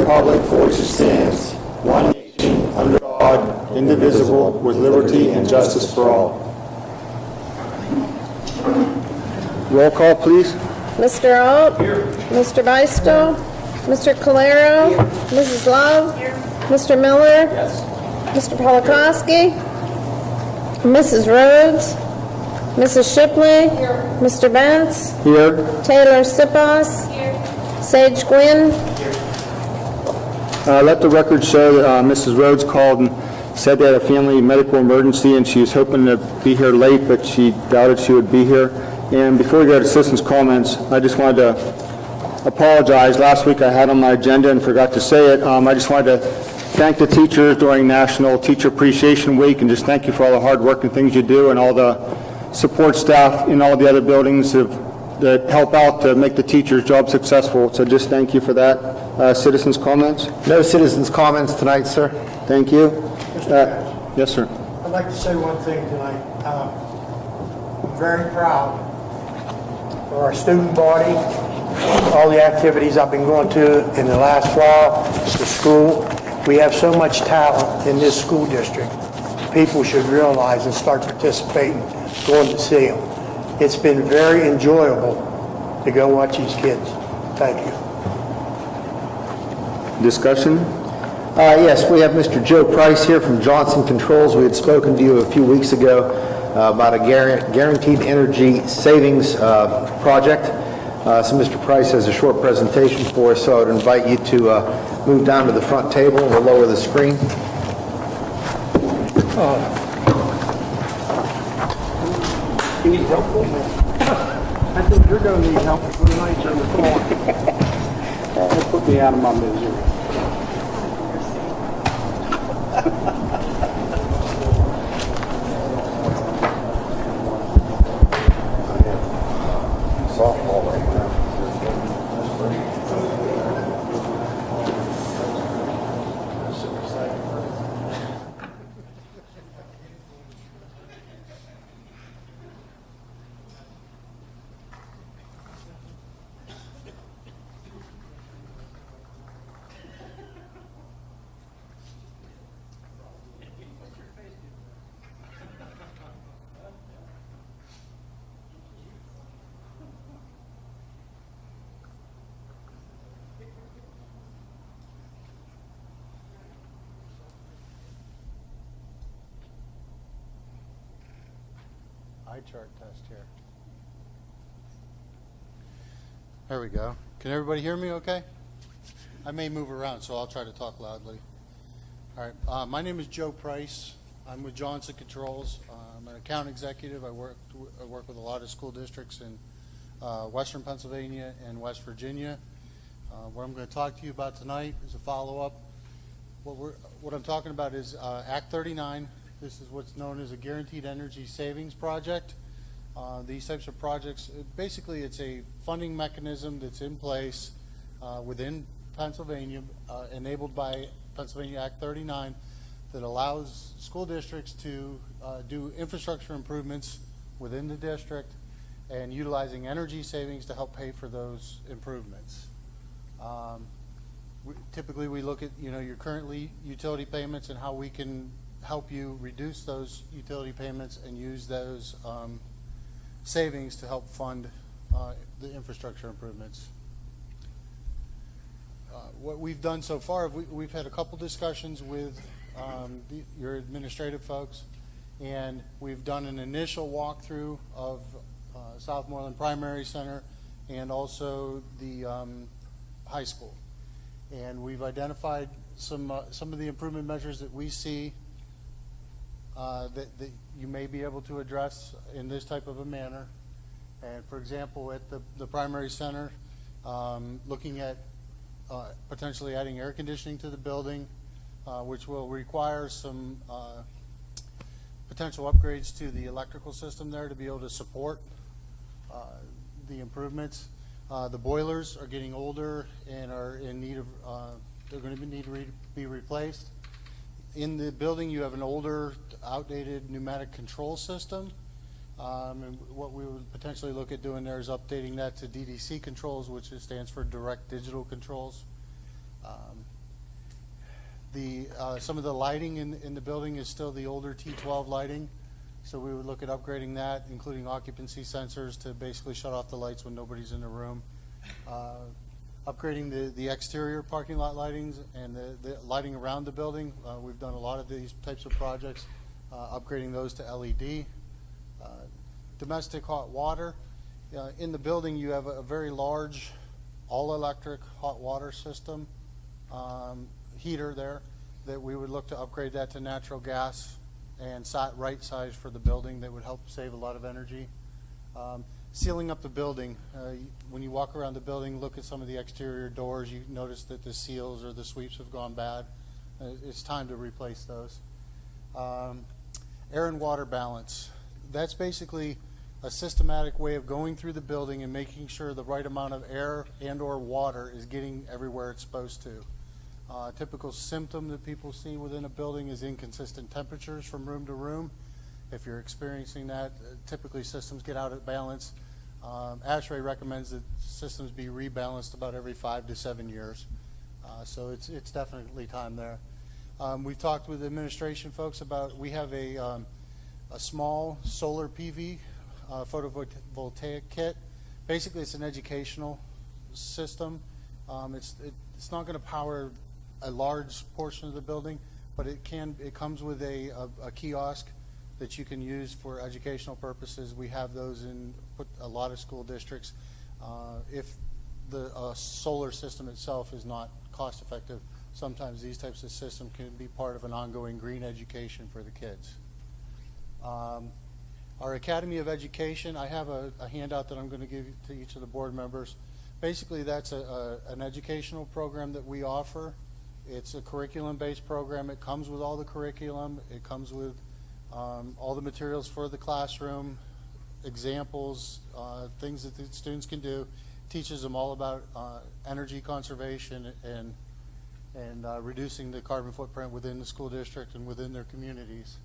republic for which it stands, one nation, under God, indivisible, with liberty and justice for all. Roll call, please. Mr. Alt? Here. Mr. Beistel? Mr. Calero? Mrs. Love? Here. Mr. Miller? Yes. Mr. Polakowski? Mrs. Rhodes? Mrs. Shipley? Here. Mr. Bentz? Here. Taylor Sipos? Here. Sage Gwynn? Let the record show that Mrs. Rhodes called and said they had a family medical emergency and she was hoping to be here late, but she doubted she would be here. And before we go to citizens' comments, I just wanted to apologize. Last week I had on my agenda and forgot to say it. I just wanted to thank the teachers during National Teacher Appreciation Week and just thank you for all the hard work and things you do and all the support staff in all the other buildings that help out to make the teacher's job successful. So just thank you for that. Citizens' comments? No citizens' comments tonight, sir. Thank you. Yes, sir. I'd like to say one thing tonight. I'm very proud of our student body, all the activities I've been going to in the last while, the school. We have so much talent in this school district. People should realize and start participating, going to see them. It's been very enjoyable to go watch these kids. Thank you. Discussion? Yes, we have Mr. Joe Price here from Johnson Controls. We had spoken to you a few weeks ago about a guaranteed energy savings project. So Mr. Price has a short presentation for us, so I would invite you to move down to the front table and we'll lower the screen. You need help? I think you're going to need help for the night on the phone. Put me out of my misery. Softball right now. Eye chart test here. There we go. Can everybody hear me okay? I may move around, so I'll try to talk loudly. All right. My name is Joe Price. I'm with Johnson Controls. I'm an account executive. I work with a lot of school districts in Western Pennsylvania and West Virginia. What I'm going to talk to you about tonight is a follow-up. What I'm talking about is Act 39. This is what's known as a Guaranteed Energy Savings Project. These types of projects, basically it's a funding mechanism that's in place within Pennsylvania, enabled by Pennsylvania Act 39, that allows school districts to do infrastructure improvements within the district and utilizing energy savings to help pay for those improvements. Typically we look at your current utility payments and how we can help you reduce those utility payments and use those savings to help fund the infrastructure improvements. What we've done so far, we've had a couple discussions with your administrative folks, and we've done an initial walkthrough of Southmoreland Primary Center and also the high school. And we've identified some of the improvement measures that we see that you may be able to address in this type of a manner. And for example, at the primary center, looking at potentially adding air conditioning to the building, which will require some potential upgrades to the electrical system there to be able to support the improvements. The boilers are getting older and are in need of, they're going to need to be replaced. In the building, you have an older, outdated pneumatic control system. And what we would potentially look at doing there is updating that to DDC controls, which stands for Direct Digital Controls. Some of the lighting in the building is still the older T12 lighting, so we would look at upgrading that, including occupancy sensors to basically shut off the lights when nobody's in the room. Upgrading the exterior parking lot lightings and the lighting around the building. We've done a lot of these types of projects, upgrading those to LED. Domestic hot water. In the building, you have a very large all-electric hot water system, heater there, that we would look to upgrade that to natural gas and right size for the building that would help save a lot of energy. Sealing up the building. When you walk around the building, look at some of the exterior doors, you notice that the seals or the sweeps have gone bad. It's time to replace those. Air and water balance. That's basically a systematic way of going through the building and making sure the right amount of air and or water is getting everywhere it's supposed to. A typical symptom that people see within a building is inconsistent temperatures from room to room. If you're experiencing that, typically systems get out of balance. ASHRAE recommends that systems be rebalanced about every 5 to 7 years. So it's definitely time there. We've talked with administration folks about, we have a small solar PV photovoltaic kit. Basically, it's an educational system. It's not going to power a large portion of the building, but it comes with a kiosk that you can use for educational purposes. We have those in a lot of school districts. If the solar system itself is not cost effective, sometimes these types of systems can be part of an ongoing green education for the kids. Our Academy of Education, I have a handout that I'm going to give to each of the board members. Basically, that's an educational program that we offer. It's a curriculum-based program. It comes with all the curriculum. It comes with all the materials for the classroom, examples, things that the students can do. Teaches them all about energy conservation and reducing the carbon footprint within the school district and within their communities.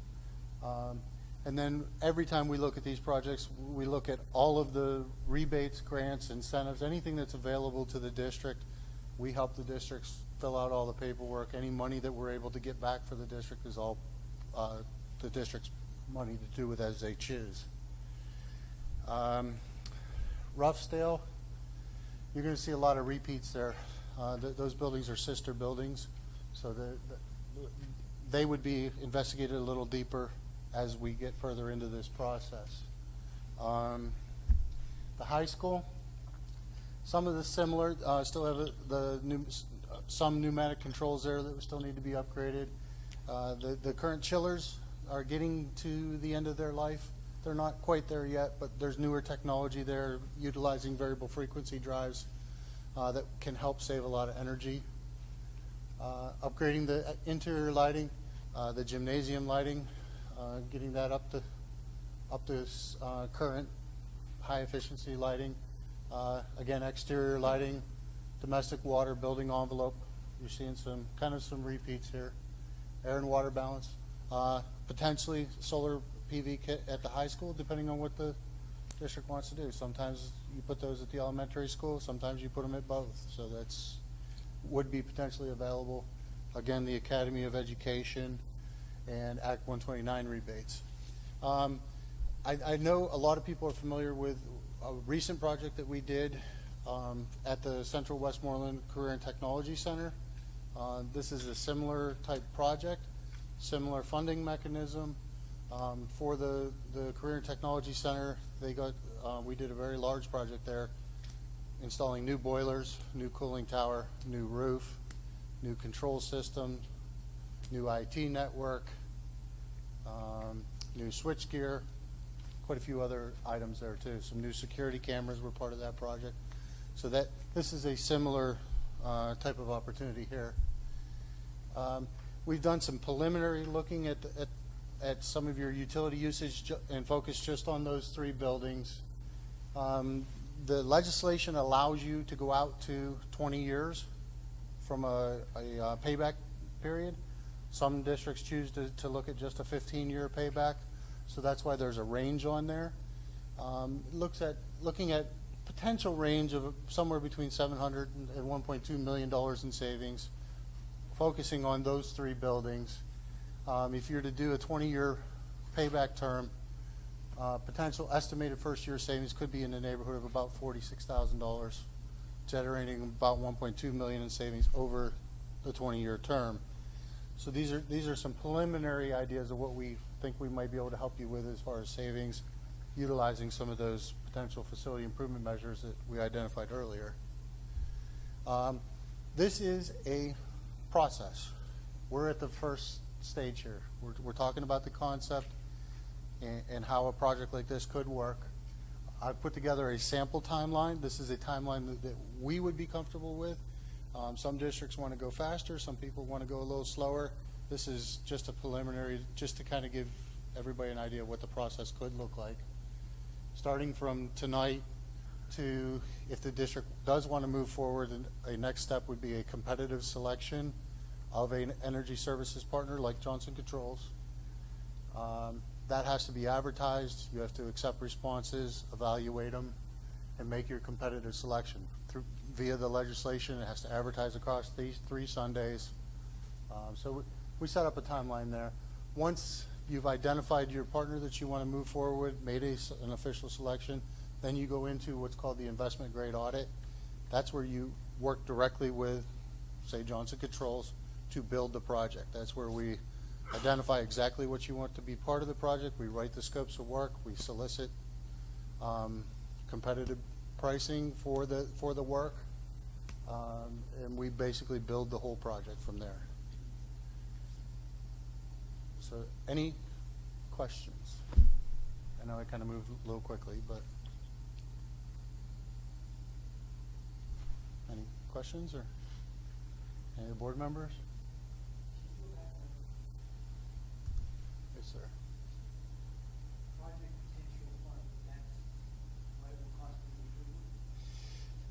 And then every time we look at these projects, we look at all of the rebates, grants, incentives, anything that's available to the district. We help the districts fill out all the paperwork. Any money that we're able to get back for the district is all the district's money to do with as they choose. Roughdale, you're going to see a lot of repeats there. Those buildings are sister buildings, so they would be investigated a little deeper as we get further into this process. The high school, some of the similar, still have some pneumatic controls there that still need to be upgraded. The current chillers are getting to the end of their life. They're not quite there yet, but there's newer technology there utilizing variable frequency drives that can help save a lot of energy. Upgrading the interior lighting, the gymnasium lighting, getting that up to current high efficiency lighting. Again, exterior lighting, domestic water, building envelope. You're seeing some repeats here. Air and water balance. Potentially solar PV kit at the high school, depending on what the district wants to do. Sometimes you put those at the elementary school, sometimes you put them at both. So that's would be potentially available. Again, the Academy of Education and Act 129 rebates. I know a lot of people are familiar with a recent project that we did at the Central Westmoreland Career and Technology Center. This is a similar type project, similar funding mechanism. For the Career and Technology Center, we did a very large project there, installing new boilers, new cooling tower, new roof, new control system, new IT network, new switchgear, quite a few other items there too. Some new security cameras were part of that project. So this is a similar type of opportunity here. We've done some preliminary looking at some of your utility usage and focus just on those 3 buildings. The legislation allows you to go out to 20 years from a payback period. Some districts choose to look at just a 15-year payback, so that's why there's a range on there. Looking at potential range of somewhere between $700 and $1.2 million in savings focusing on those 3 buildings. If you're to do a 20-year payback term, potential estimated first-year savings could be in the neighborhood of about $46,000, generating about $1.2 million in savings over the 20-year term. So these are some preliminary ideas of what we think we might be able to help you with as far as savings, utilizing some of those potential facility improvement measures that we identified earlier. This is a process. We're at the first stage here. We're talking about the concept and how a project like this could work. I've put together a sample timeline. This is a timeline that we would be comfortable with. Some districts want to go faster. Some people want to go a little slower. This is just a preliminary, just to kind of give everybody an idea of what the process could look like. Starting from tonight to, if the district does want to move forward, a next step would be a competitive selection of an energy services partner like Johnson Controls. That has to be advertised. You have to accept responses, evaluate them, and make your competitive selection. Via the legislation, it has to advertise across these 3 Sundays. So we set up a timeline there. Once you've identified your partner that you want to move forward, made an official selection, then you go into what's called the investment grade audit. That's where you work directly with, say, Johnson Controls to build the project. That's where we identify exactly what you want to be part of the project. We write the scopes of work. We solicit competitive pricing for the work, and we basically build the whole project from there. So, any questions? I know I kind of moved a little quickly, but any questions or any of the board members? Yes, sir. Project potential fund, that's what it will cost to improve?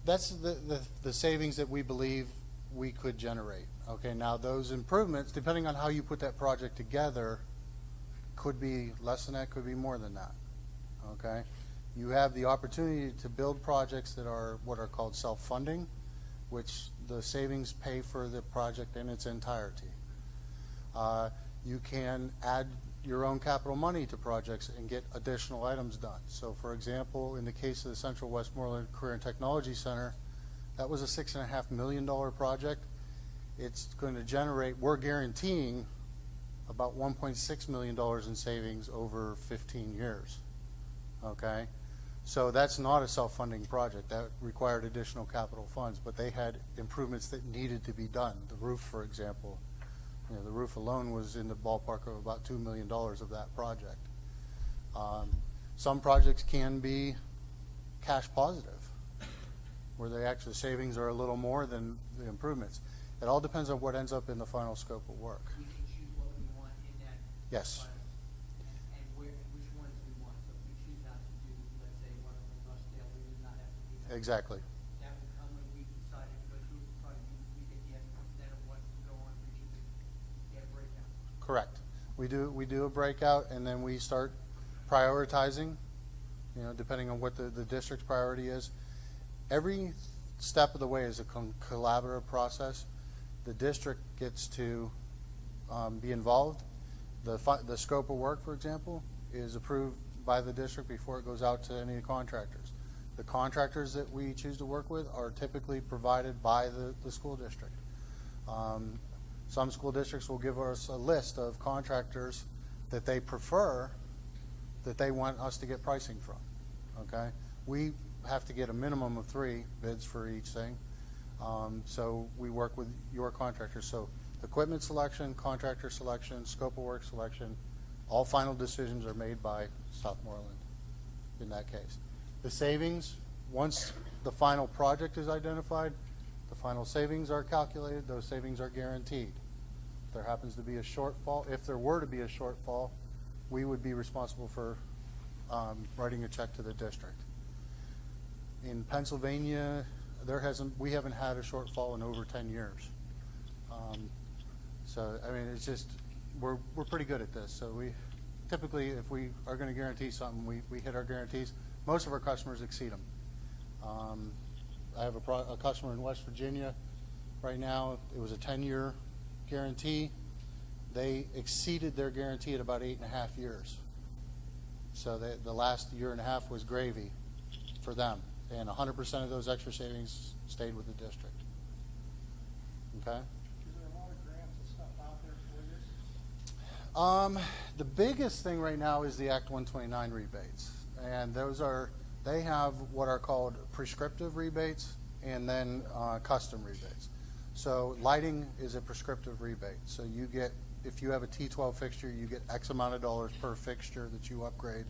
That's the savings that we believe we could generate. Okay, now those improvements, depending on how you put that project together, could be less than that, could be more than that. Okay, you have the opportunity to build projects that are what are called self-funding, which the savings pay for the project in its entirety. You can add your own capital money to projects and get additional items done. So, for example, in the case of the Central Westmoreland Career and Technology Center, that was a $6.5 million project. It's going to generate, we're guaranteeing about $1.6 million in savings over 15 years. Okay? So that's not a self-funding project. That required additional capital funds, but they had improvements that needed to be done. The roof, for example, the roof alone was in the ballpark of about $2 million of that project. Some projects can be cash positive, where the actual savings are a little more than the improvements. It all depends on what ends up in the final scope of work. We can choose what we want in that. Yes. fund, and which ones we want. So if we choose not to do, let's say, one of them Rustdale, we would not have to do that. Exactly. That would come when we decided to go through the project. We get the estimates then of what to go on for each of the, get a breakdown. Correct. We do a breakout, and then we start prioritizing, depending on what the district's priority is. Every step of the way is a collaborative process. The district gets to be involved. The scope of work, for example, is approved by the district before it goes out to any contractors. The contractors that we choose to work with are typically provided by the school district. Some school districts will give us a list of contractors that they prefer, that they want us to get pricing from. Okay? We have to get a minimum of 3 bids for each thing. So we work with your contractors. So equipment selection, contractor selection, scope of work selection, all final decisions are made by Southmoreland in that case. The savings, once the final project is identified, the final savings are calculated, those savings are guaranteed. If there happens to be a shortfall, if there were to be a shortfall, we would be responsible for writing a check to the district. In Pennsylvania, we haven't had a shortfall in over 10 years. So, I mean, it's just, we're pretty good at this. So we typically, if we are going to guarantee something, we hit our guarantees. Most of our customers exceed them. I have a customer in West Virginia right now. It was a 10-year guarantee. They exceeded their guarantee at about 8.5 years. So the last year and a half was gravy for them. And 100% of those extra savings stayed with the district. Okay? Is there a lot of grants and stuff out there for this? The biggest thing right now is the Act 129 rebates. And they have what are called prescriptive rebates and then custom rebates. So lighting is a prescriptive rebate. So you get, if you have a T12 fixture, you get X amount of dollars per fixture that you upgrade.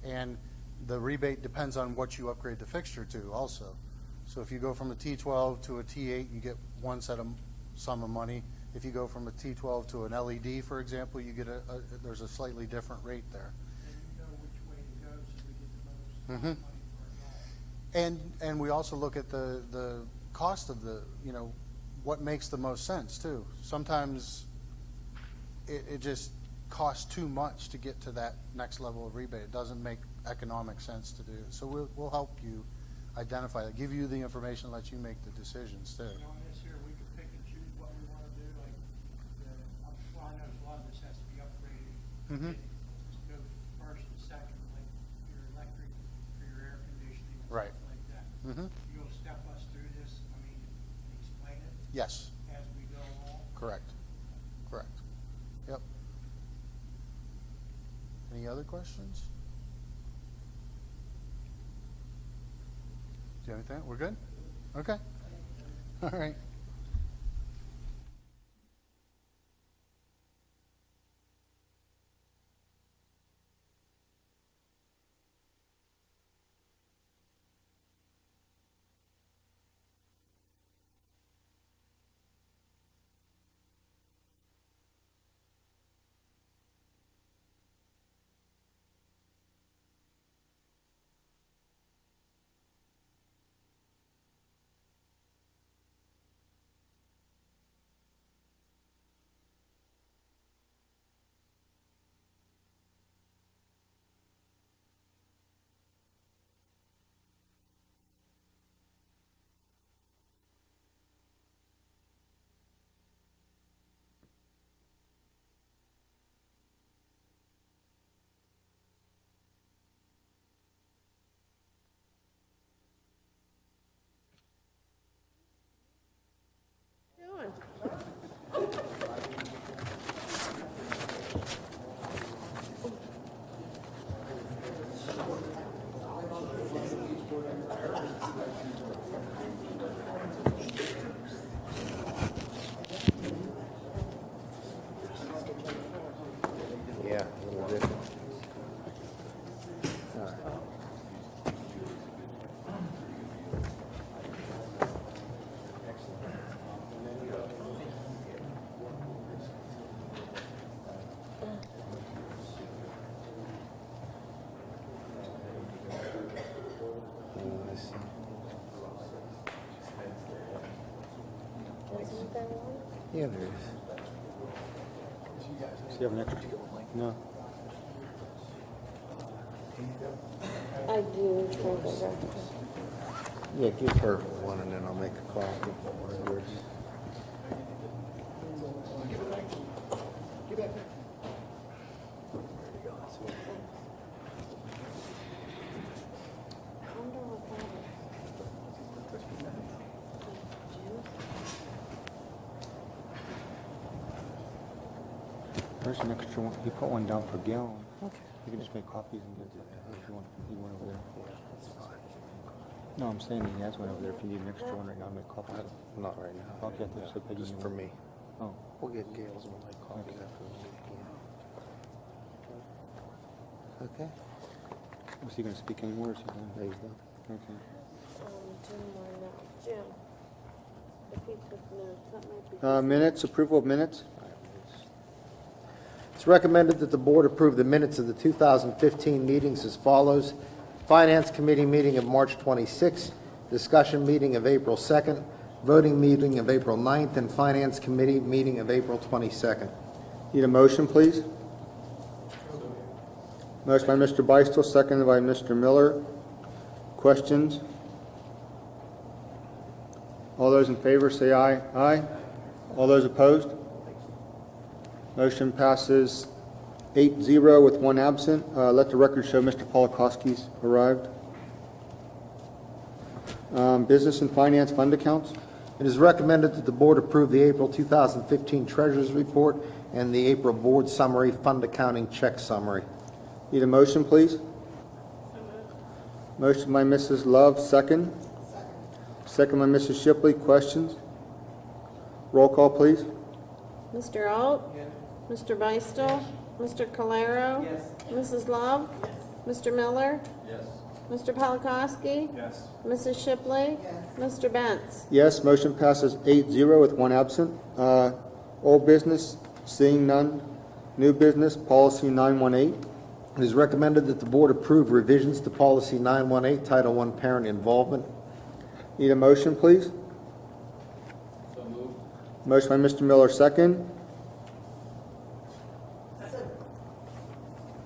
And the rebate depends on what you upgrade the fixture to also. So if you go from a T12 to a T8, you get one sum of money. If you go from a T12 to an LED, for example, you get there's a slightly different rate there. And you know which way to go so we get the most money for our dollar. And we also look at the cost of the, what makes the most sense too. Sometimes it just costs too much to get to that next level of rebate. It doesn't make economic sense to do. So we'll help you identify that, give you the information, let you make the decisions too. On this here, we can pick and choose what we want to do, like, I know a lot of this has to be upgraded. Mhm. Just go first and second, like your electric, for your air conditioning, and Right. stuff like that. Mhm. You'll step us through this, and explain it Yes, as we go along. correct. Yep. Any other questions? Do you have anything? We're good? Okay. All right. Doing? Yeah, a little different. Isn't there one? Yeah, there is. Do you have an extra? No. I do for the record. Yeah, give her one and then I'll make a copy. Yours. I wonder what that is. There's an extra one. He put one down for Gail. Okay. You can just make copies and get it if you want. You want over there. No, I'm saying he has one over there. If you need an extra one right now, make copies. Not right now. Okay, I thought you said Peggy Just knew for one. me. Oh, We'll get Gail's and we'll make copies Okay. after the meeting. Okay. was he going to speak anymore? Or is he done? There you go. Okay. Jim or no? Jim. If he took notes, that might be. Minutes, approval of minutes. It's recommended that the board approve the minutes of the 2015 meetings as follows. Finance Committee meeting of March 26th, discussion meeting of April 2nd, voting meeting of April 9th, and Finance Committee meeting of April 22nd. Need a motion, please? Motion by Mr. Beistel, seconded by Mr. Miller. Questions? All those in favor say aye. Aye. All those opposed? Motion passes 8-0 with one absent. Let the record show Mr. Polakowski's arrived. Business and Finance Fund Accounts. It is recommended that the board approve the April 2015 Treasurers Report and the April Board Summary Fund Accounting Check Summary. Need a motion, please? Motion by Mrs. Love, second. Second by Mrs. Shipley. Questions? Roll call, please. Mr. Alt? Mr. Beistel? Mr. Calero? Mrs. Love? Mr. Miller? Mr. Polakowski? Mrs. Shipley? Mr. Benz? Yes, motion passes 8-0 with one absent. Old business, seeing none. New business, policy 918. It is recommended that the board approve revisions to Policy 918, Title I Parent Involvement. Need a motion, please? Motion by Mr. Miller, second.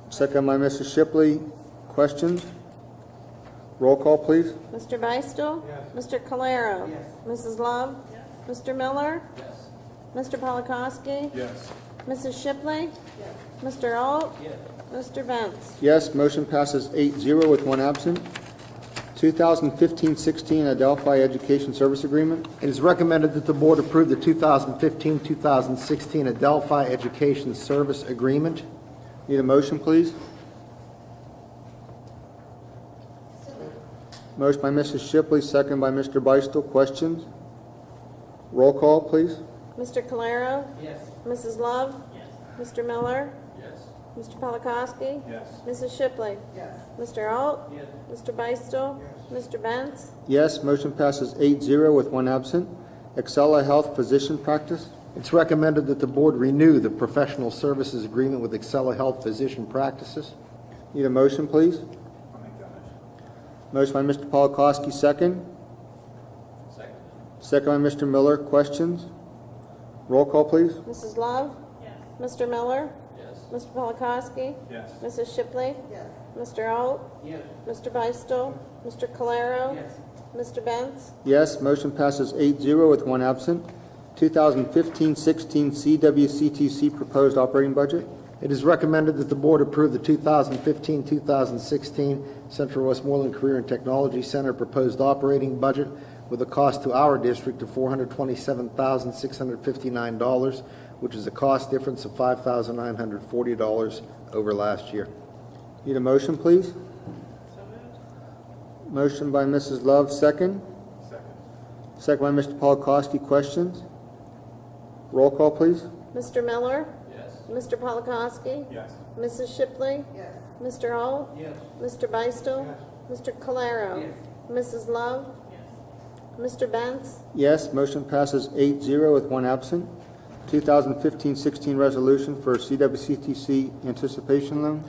Second by Mrs. Shipley. Questions? Roll call, please. Mr. Beistel? Mr. Calero? Mrs. Love? Mr. Miller? Mr. Polakowski? Mrs. Shipley? Mr. Alt? Mr. Benz? Yes, motion passes 8-0 with one absent. 2015-16 Adelphi Education Service Agreement. It is recommended that the board approve the 2015-2016 Adelphi Education Service Agreement. Need a motion, please? Motion by Mrs. Shipley, second by Mr. Beistel. Questions? Roll call, please. Mr. Calero? Mrs. Love? Mr. Miller? Mr. Polakowski? Mrs. Shipley? Mr. Alt? Mr. Beistel? Mr. Benz? Yes, motion passes 8-0 with one absent. Excella Health Physician Practice. It's recommended that the board renew the professional services agreement with Excella Health Physician Practices. Need a motion, please? Motion by Mr. Polakowski, second. Second by Mr. Miller. Questions? Roll call, please. Mrs. Love? Mr. Miller? Mr. Polakowski? Mrs. Shipley? Mr. Alt? Mr. Beistel? Mr. Calero? Mr. Benz? Yes, motion passes 8-0 with one absent. 2015-16 CWCTC Proposed Operating Budget. It is recommended that the board approve the 2015-2016 Central Westmoreland Career and Technology Center proposed operating budget with a cost to our district of $427,659, which is a cost difference of $5,940 over last year. Need a motion, please? Motion by Mrs. Love, second. Second by Mr. Polakowski. Questions? Roll call, please. Mr. Miller? Mr. Polakowski? Mrs. Shipley? Mr. Alt? Mr. Beistel? Mr. Calero? Mrs. Love? Mr. Benz? Yes, motion passes 8-0 with one absent. 2015-16 resolution for CWCTC anticipation loan.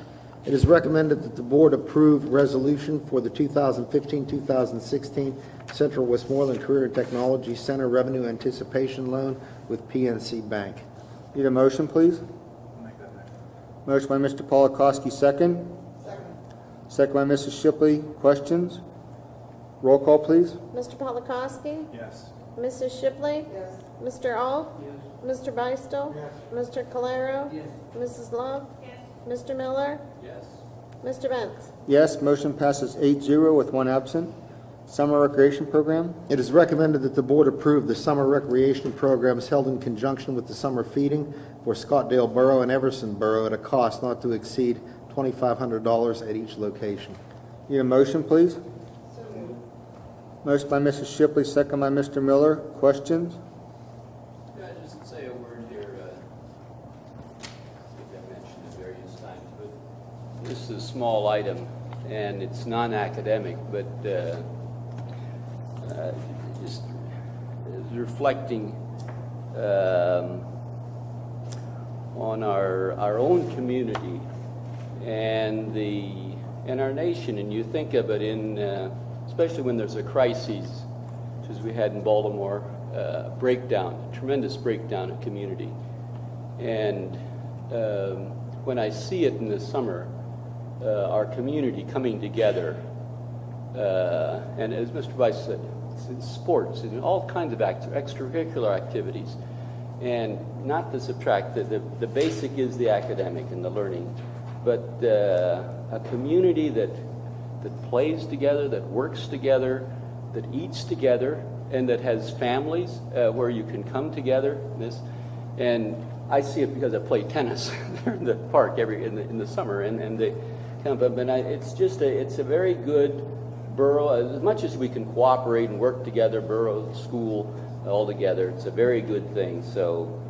It is recommended that the board approve resolution for the 2015-2016 Central Westmoreland Career and Technology Center Revenue Anticipation Loan with PNC Bank. Need a motion, please? Motion by Mr. Polakowski, second. Second by Mrs. Shipley. Questions? Roll call, please. Mr. Polakowski? Mrs. Shipley? Mr. Alt? Mr. Beistel? Mr. Calero? Mrs. Love? Mr. Miller? Mr. Benz? Yes, motion passes 8-0 with one absent. Summer Recreation Program. It is recommended that the board approve the summer recreation programs held in conjunction with the summer feeding for Scottdale Borough and Everson Borough at a cost not to exceed $2,500 at each location. Need a motion, please? Motion by Mrs. Shipley, second by Mr. Miller. Questions? Yeah, just say a word here. I think I mentioned it various times, but this is a small item, and it's non-academic, but just reflecting on our own community and our nation. And you think of it in, especially when there's a crisis, as we had in Baltimore, tremendous breakdown of community. And when I see it in the summer, our community coming together, and as Mr. Vice said, it's in sports and all kinds of extracurricular activities. And not to subtract, the basic is the academic and the learning, but a community that plays together, that works together, that eats together, and that has families where you can come together. And I see it because I play tennis in the park in the summer, and they come up. And it's a very good borough. As much as we can cooperate and work together, borough, school, all together, it's a very good thing. So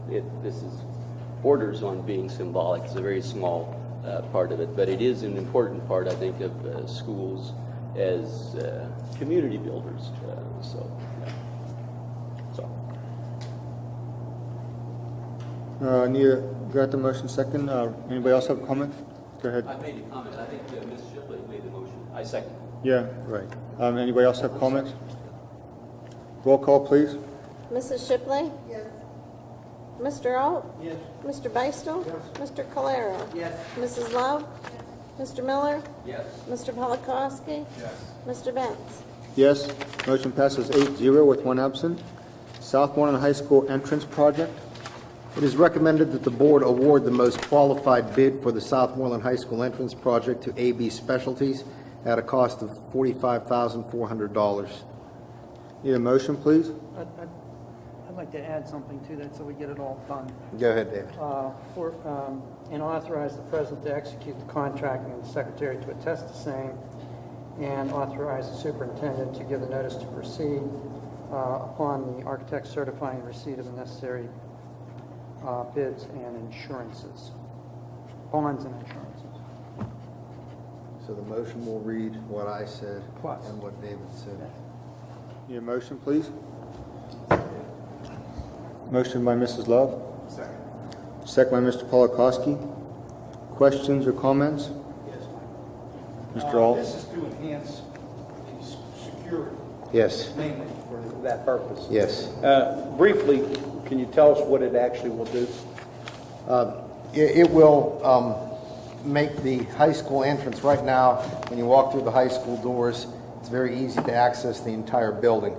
this is borders on being symbolic. It's a very small part of it, but it is an important part, I think, of schools as community builders. Anita, got the motion second. Anybody else have a comment? Go ahead. I made a comment. I think Ms. Shipley made the motion. I second. Yeah, right. Anybody else have comments? Roll call, please. Mrs. Shipley? Yes. Mr. Alt? Yes. Mr. Beistel? Yes. Mr. Calero? Yes. Mrs. Love? Mr. Miller? Yes. Mr. Polakowski? Yes. Mr. Benz? Yes. Motion passes 8-0 with one absent. Southmoreland High School entrance project. It is recommended that the board award the most qualified bid for the Southmoreland High School entrance project to AB Specialties at a cost of $45,400. Need a motion, please? I'd like to add something to that so we get it all done. Go ahead, David. And authorize the president to execute the contract and the secretary to attest the same, and authorize the superintendent to give the notice to proceed upon the architect certifying receipt of the necessary bids and insurances, bonds and insurances. So the motion will read what I said Plus. and what David said. Need a motion, please? Motion by Mrs. Love. Second. Second by Mr. Polakowski. Questions or comments? Yes. Mr. Alt? This is to enhance security, Yes, mainly for that purpose. yes. Briefly, can you tell us what it actually will do? It will make the high school entrance. Right now, when you walk through the high school doors, it's very easy to access the entire building.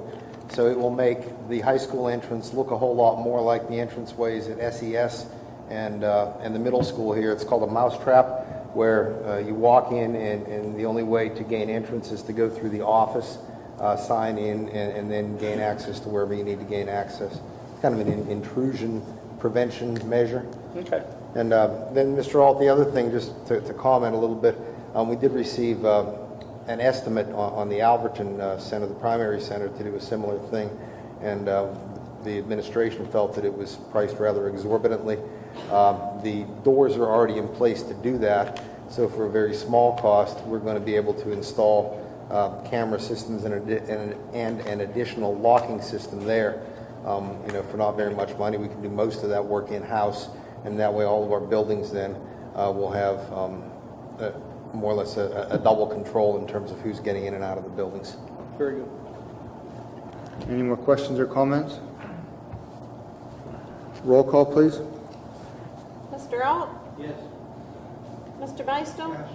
So it will make the high school entrance look a whole lot more like the entranceways at SES and the middle school here. It's called a mousetrap, where you walk in and the only way to gain entrance is to go through the office, sign in, and then gain access to wherever you need to gain access. It's kind of an intrusion prevention measure. Okay. And then, Mr. Alt, the other thing, just to comment a little bit, we did receive an estimate on the Alverton Center, the primary center, to do a similar thing, and the administration felt that it was priced rather exorbitantly. The doors are already in place to do that, so for a very small cost, we're going to be able to install camera systems and an additional locking system there. For not very much money, we can do most of that work in-house, and that way all of our buildings then will have more or less a double control in terms of who's getting in and out of the buildings. Very good. Any more questions or comments? Roll call, please. Mr. Alt? Yes. Mr. Beistel? Yes.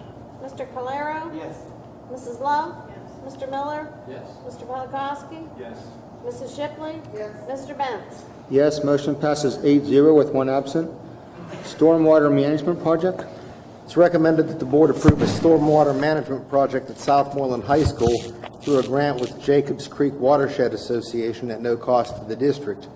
Mr. Calero? Yes. Mrs. Love? Yes. Mr. Miller? Yes. Mr. Polakowski? Yes. Mrs. Shipley? Yes. Mr. Benz? Yes, motion passes 8-0 with one absent. Stormwater management project. It's recommended that the board approve a stormwater management project at Southmoreland High School through a grant with Jacobs Creek Watershed Association at no cost to the district.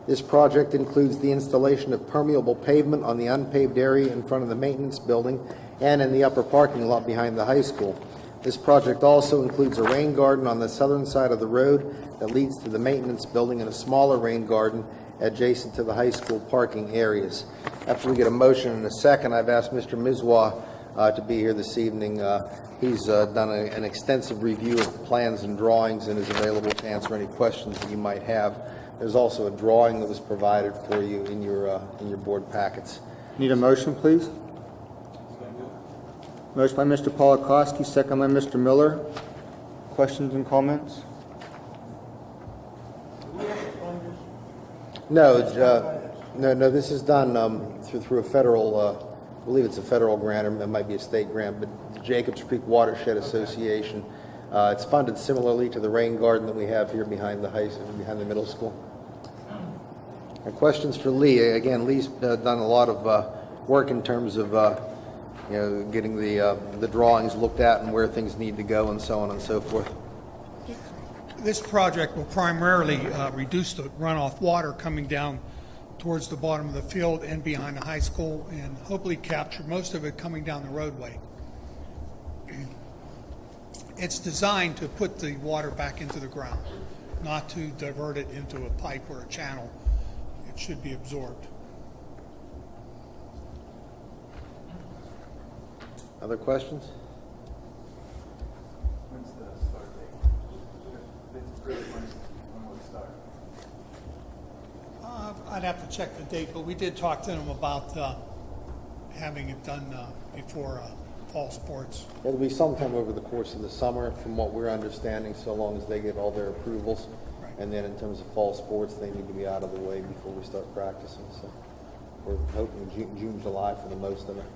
This project includes the installation of permeable pavement on the unpaved area in front of the maintenance building and in the upper parking lot behind the high school. This project also includes a rain garden on the southern side of the road that leads to the maintenance building and a smaller rain garden adjacent to the high school parking areas. After we get a motion in a second, I've asked Mr. Mizwa to be here this evening. He's done an extensive review of plans and drawings and is available to answer any questions that you might have. There's also a drawing that was provided for you in your board packets. Need a motion, please? Motion by Mr. Polakowski, second by Mr. Miller. Questions and comments? No, this is done through a federal, I believe it's a federal grant, or it might be a state grant, but the Jacobs Creek Watershed Association. It's funded similarly to the rain garden that we have here behind the middle school. And questions for Lee? Again, Lee's done a lot of work in terms of getting the drawings looked at and where things need to go and so on and so forth. This project will primarily reduce the runoff water coming down towards the bottom of the field and behind the high school, and hopefully capture most of it coming down the roadway. It's designed to put the water back into the ground, not to divert it into a pipe or a channel. It should be absorbed. Other questions? When's the start date? If it's approved, when will it start? I'd have to check the date, but we did talk to them about having it done before fall sports. It'll be sometime over the course of the summer, from what we're understanding, so long as they get all their approvals. Right. And then in terms of fall sports, they need to be out of the way before we start practicing. So we're hoping June, July for the most of it.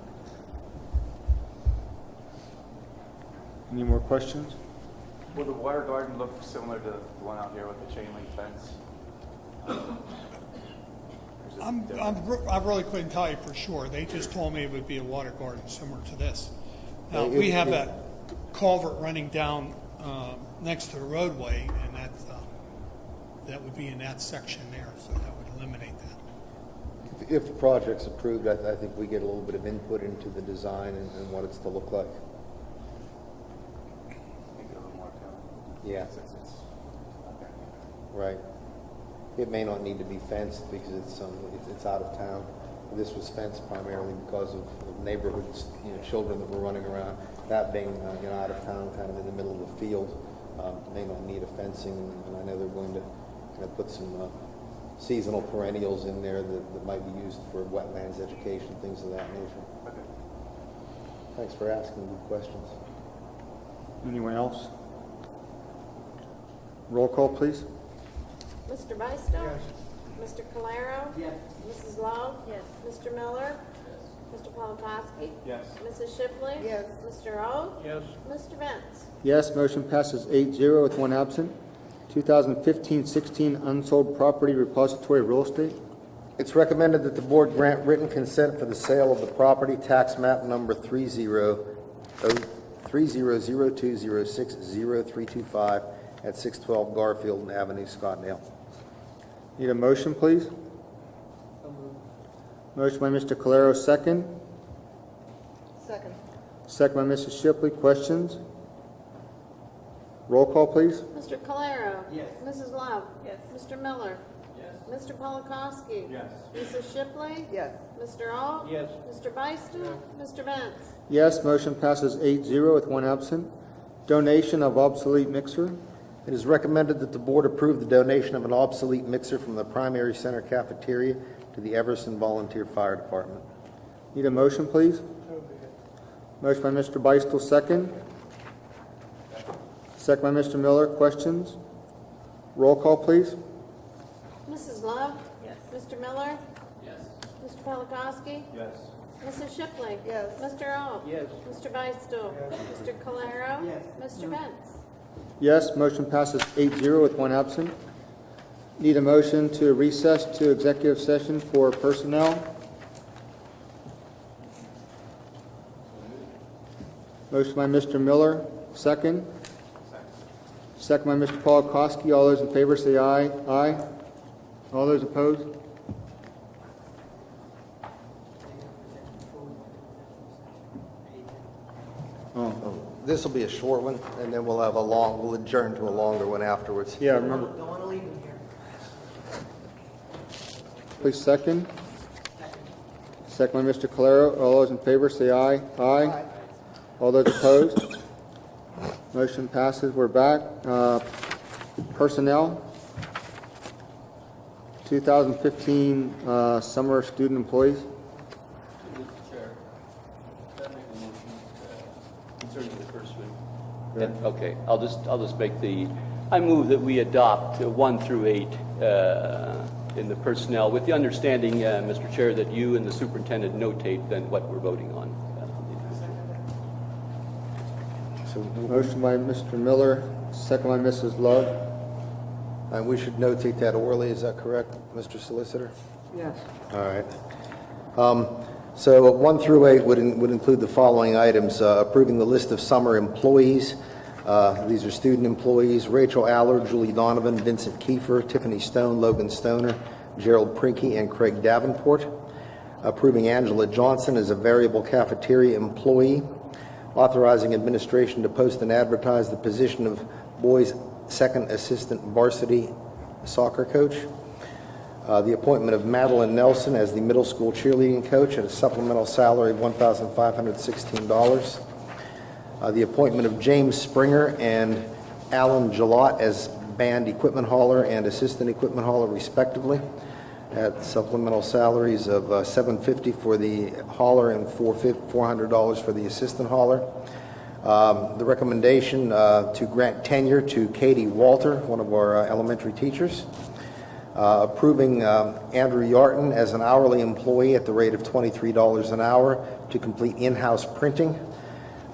Any more questions? Will the water garden look similar to the one out here with the chain link fence? I really couldn't tell you for sure. They just told me it would be a water garden similar to this. Now, Yeah, we have that culvert running down next to the roadway, and that would be in that section there, so that would eliminate that. If the project's approved, I think we get a little bit of input into the design and what it's to look like. Make it a little more appealing. Yeah. Since it's not there. Right. It may not need to be fenced because it's out of town. This was fenced primarily because of neighborhoods, children that were running around. That being out of town, kind of in the middle of the field, may not need a fencing. And I know they're going to kind of put some seasonal perennials in there that might be used for wetlands education, things of that nature. Okay. Thanks for asking good questions. Anyone else? Roll call, please. Mr. Beistel? Mr. Calero? Yes. Mrs. Love? Yes. Mr. Miller? Yes. Mr. Polakowski? Yes. Mrs. Shipley? Yes. Mr. O? Yes. Mr. Benz? Yes, motion passes 8-0 with one absent. 2015-16 unsold property repository real estate. It's recommended that the board grant written consent for the sale of the property, tax map number 3002060325 at 612 Garfield Avenue, Scottsdale. Need a motion, please? Motion by Mr. Calero, second. Second. Second by Mrs. Shipley. Questions? Roll call, please. Mr. Calero? Yes. Mrs. Love? Yes. Mr. Miller? Yes. Mr. Polakowski? Yes. Mrs. Shipley? Yes. Mr. O? Yes. Mr. Beistel? Mr. Benz? Yes, motion passes 8-0 with one absent. Donation of obsolete mixer. It is recommended that the board approve the donation of an obsolete mixer from the primary center cafeteria to the Everson Volunteer Fire Department. Need a motion, please? Motion by Mr. Beistel, second. Second by Mr. Miller. Questions? Roll call, please. Mrs. Love? Yes. Mr. Miller? Yes. Mr. Polakowski? Yes. Mrs. Shipley? Yes. Mr. O? Yes. Mr. Beistel? Mr. Calero? Yes. Mr. Benz? Yes, motion passes 8-0 with one absent. Need a motion to recess to executive session for personnel. Motion by Mr. Miller, second. Second by Mr. Polakowski. All those in favor say aye. Aye. All those opposed? This will be a short one, and then we'll adjourn to a longer one afterwards. Yeah, remember. Don't want to leave him here. Please second. Second by Mr. Calero. All those in favor say aye. Aye. All those opposed? Motion passes. We're back. Personnel. 2015 summer student employees. Mr. Chair, can I make a motion concerning the first one? Yeah, okay, I'll just make I move that we adopt 1 through 8 in the personnel, with the understanding, Mr. Chair, that you and the superintendent notate then what we're voting on. Motion by Mr. Miller, second by Mrs. Love. And we should notate that orally, is that correct, Mr. Solicitor? Yes. All right. So 1 through 8 would include the following items: approving the list of summer employees. These are student employees: Rachel Aller, Julie Donovan, Vincent Kiefer, Tiffany Stone, Logan Stoner, Gerald Prinky, and Craig Davenport. Approving Angela Johnson as a variable cafeteria employee. Authorizing administration to post and advertise the position of boys' second assistant varsity soccer coach. The appointment of Madeline Nelson as the middle school cheerleading coach at a supplemental salary of $1,516. The appointment of James Springer and Alan Jalot as band equipment hauler and assistant equipment hauler respectively at supplemental salaries of $750 for the hauler and $400 for the assistant hauler. The recommendation to grant tenure to Katie Walter, one of our elementary teachers. Approving Andrew Yarton as an hourly employee at the rate of $23 an hour to complete in-house printing.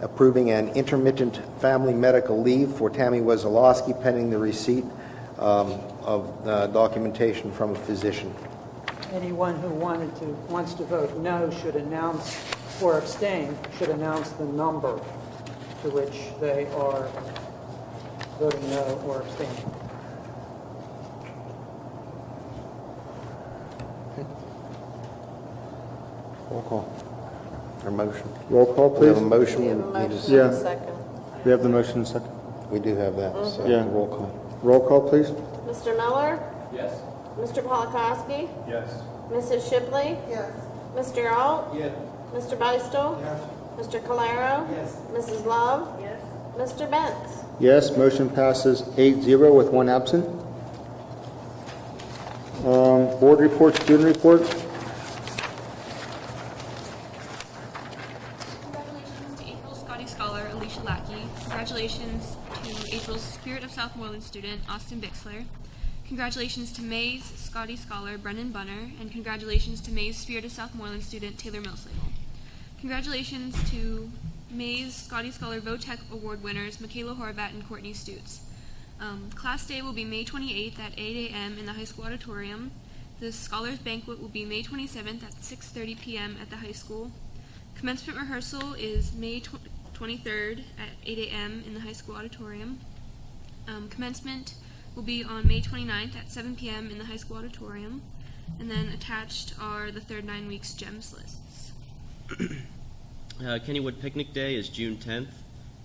Approving an intermittent family medical leave for Tammy Wesolowski pending the receipt of documentation from a physician. Anyone who wants to vote no should announce, or abstain, should announce the number to which they are voting no or abstaining. Roll call. Or motion. Roll call, We have a please. motion. We have a We motion just- and Yeah. a second. We have the motion and second. We do have that, so Yeah. roll call. Roll call, please. Mr. Miller? Yes. Mr. Polakowski? Yes. Mrs. Shipley? Yes. Mr. Alt? Yes. Mr. Beistel? Yes. Mr. Calero? Yes. Mrs. Love? Yes. Mr. Benz? Yes, motion passes 8-0 with 1 absent. Board report, student report. Congratulations to April Scotty Scholar Alicia Lackey. Congratulations to April's Spirit of Southmoreland student Austin Bixler. Congratulations to May's Scotty Scholar Brendan Bunner, and congratulations to May's Spirit of Southmoreland student Taylor Millsable. Congratulations to May's Scotty Scholar VOTEC Award winners Michaela Horvat and Courtney Stutz. Class day will be May 28th at 8 a.m. in the high school auditorium. The Scholars Banquet will be May 27th at 6:30 p.m. at the high school. Commencement rehearsal is May 23rd at 8 a.m. in the high school auditorium. Commencement will be on May 29th at 7 p.m. in the high school auditorium. And then attached are the third 9 weeks GEMS lists. Kennywood Picnic Day is June 10th.